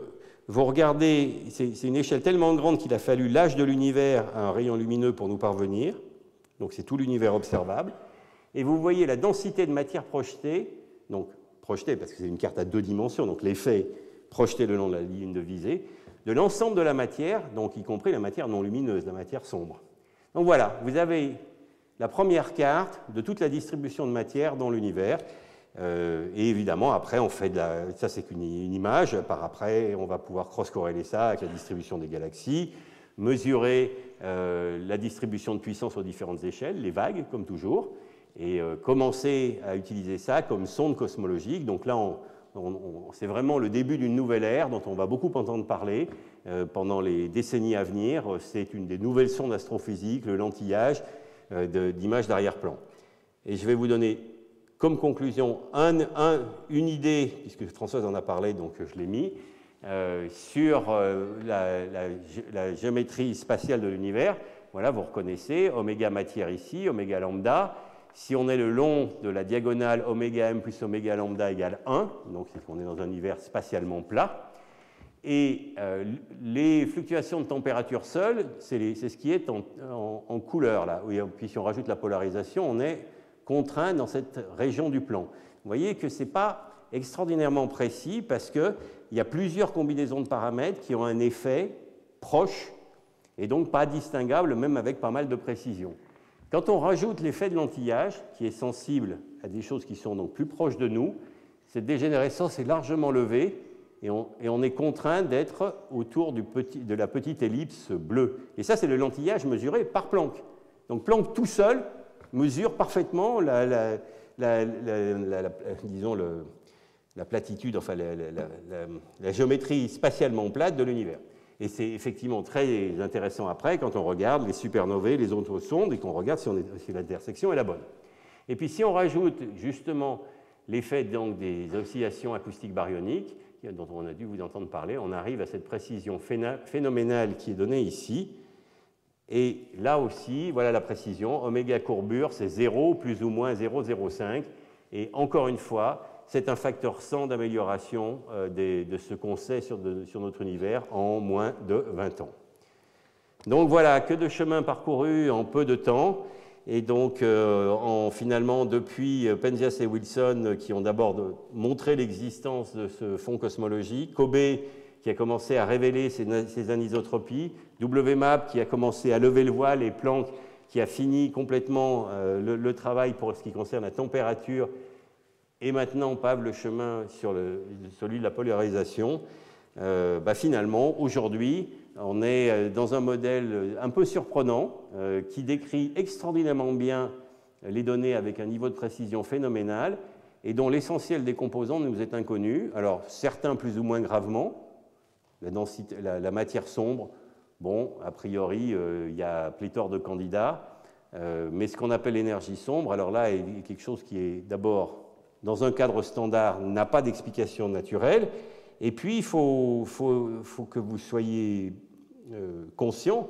S1: vous regardez, c'est une échelle tellement grande qu'il a fallu l'âge de l'univers à un rayon lumineux pour nous parvenir. Donc, c'est tout l'univers observable. Et vous voyez la densité de matière projetée, donc projetée parce que c'est une carte à 2 dimensions, donc l'effet projeté le long de la ligne de visée, de l'ensemble de la matière, donc y compris la matière non lumineuse, la matière sombre. Donc voilà, vous avez la première carte de toute la distribution de matière dans l'univers. Et évidemment, après, on fait de la... Ça, c'est qu'une image. Par après, on va pouvoir cross-corréler ça avec la distribution des galaxies, mesurer la distribution de puissance aux différentes échelles, les vagues, comme toujours, et commencer à utiliser ça comme sonde cosmologique. Donc là, c'est vraiment le début d'une nouvelle ère dont on va beaucoup entendre parler pendant les décennies à venir. C'est une des nouvelles sondes astrophysiques, le lentillage d'images d'arrière-plan. Et je vais vous donner comme conclusion une idée, puisque Françoise en a parlé, donc je l'ai mis, sur la géométrie spatiale de l'univers. Voilà, vous reconnaissez oméga matière ici, oméga lambda. Si on est le long de la diagonale oméga m plus oméga lambda égale 1, donc c'est qu'on est dans un univers spatialement plat. Et les fluctuations de température seules, c'est ce qui est en couleur là. Et puis si on rajoute la polarisation, on est contraint dans cette région du plan. Vous voyez que ce n'est pas extraordinairement précis parce qu'il y a plusieurs combinaisons de paramètres qui ont un effet proche et donc pas distinguable, même avec pas mal de précision. Quand on rajoute l'effet de l'antillage, qui est sensible à des choses qui sont donc plus proches de nous, cette dégénérescence est largement levée et on est contraint d'être autour de la petite ellipse bleue. Et ça, c'est le lentillage mesuré par Planck. Donc Planck tout seul mesure parfaitement disons la platitude, enfin la géométrie spatialement plate de l'univers. Et c'est effectivement très intéressant après quand on regarde les supernovae, les autres sondes, et qu'on regarde si l'intersection est la bonne. Et puis si on rajoute justement l'effet donc des oscillations acoustiques baryoniques, dont on a dû vous entendre parler, on arrive à cette précision phénoménale qui est donnée ici. Et là aussi, voilà la précision, oméga courbure, c'est 0 plus ou moins 0,05. Et encore une fois, c'est un facteur 100 d'amélioration de ce qu'on sait sur notre univers en moins de 20 ans. Donc voilà, que de chemin parcouru en peu de temps. Et donc, finalement, depuis Penzias et Wilson, qui ont d'abord montré l'existence de ce fond cosmologique, Kobe, qui a commencé à révéler ces anisotropies, WMAP, qui a commencé à lever le voile, et Planck, qui a fini complètement le travail pour ce qui concerne la température. Et maintenant, on pave le chemin sur celui de la polarisation. Finalement, aujourd'hui, on est dans un modèle un peu surprenant qui décrit extraordinairement bien les données avec un niveau de précision phénoménal et dont l'essentiel des composants nous est inconnu. Alors, certains plus ou moins gravement. La matière sombre, bon, a priori, il y a pléthore de candidats. Mais ce qu'on appelle l'énergie sombre, alors là, est quelque chose qui est d'abord dans un cadre standard, n'a pas d'explication naturelle. Et puis, il faut que vous soyez conscient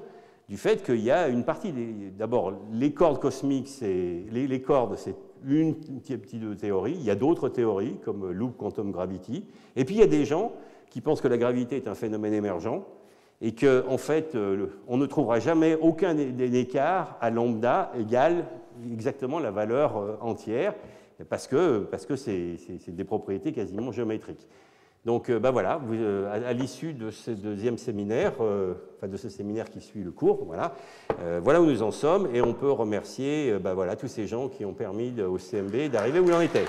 S1: du fait qu'il y a une partie d'abord, les cordes cosmiques, les cordes, c'est une petite théorie. Il y a d'autres théories, comme Loop Quantum Gravity. Et puis, il y a des gens qui pensent que la gravité est un phénomène émergent et qu'en fait, on ne trouvera jamais aucun écart à lambda égale exactement la valeur entière, parce que c'est des propriétés quasiment géométriques. Donc voilà, à l'issue de ce deuxième séminaire, de ce séminaire qui suit le cours, voilà où nous en sommes, et on peut remercier tous ces gens qui ont permis au CMB d'arriver où il en était.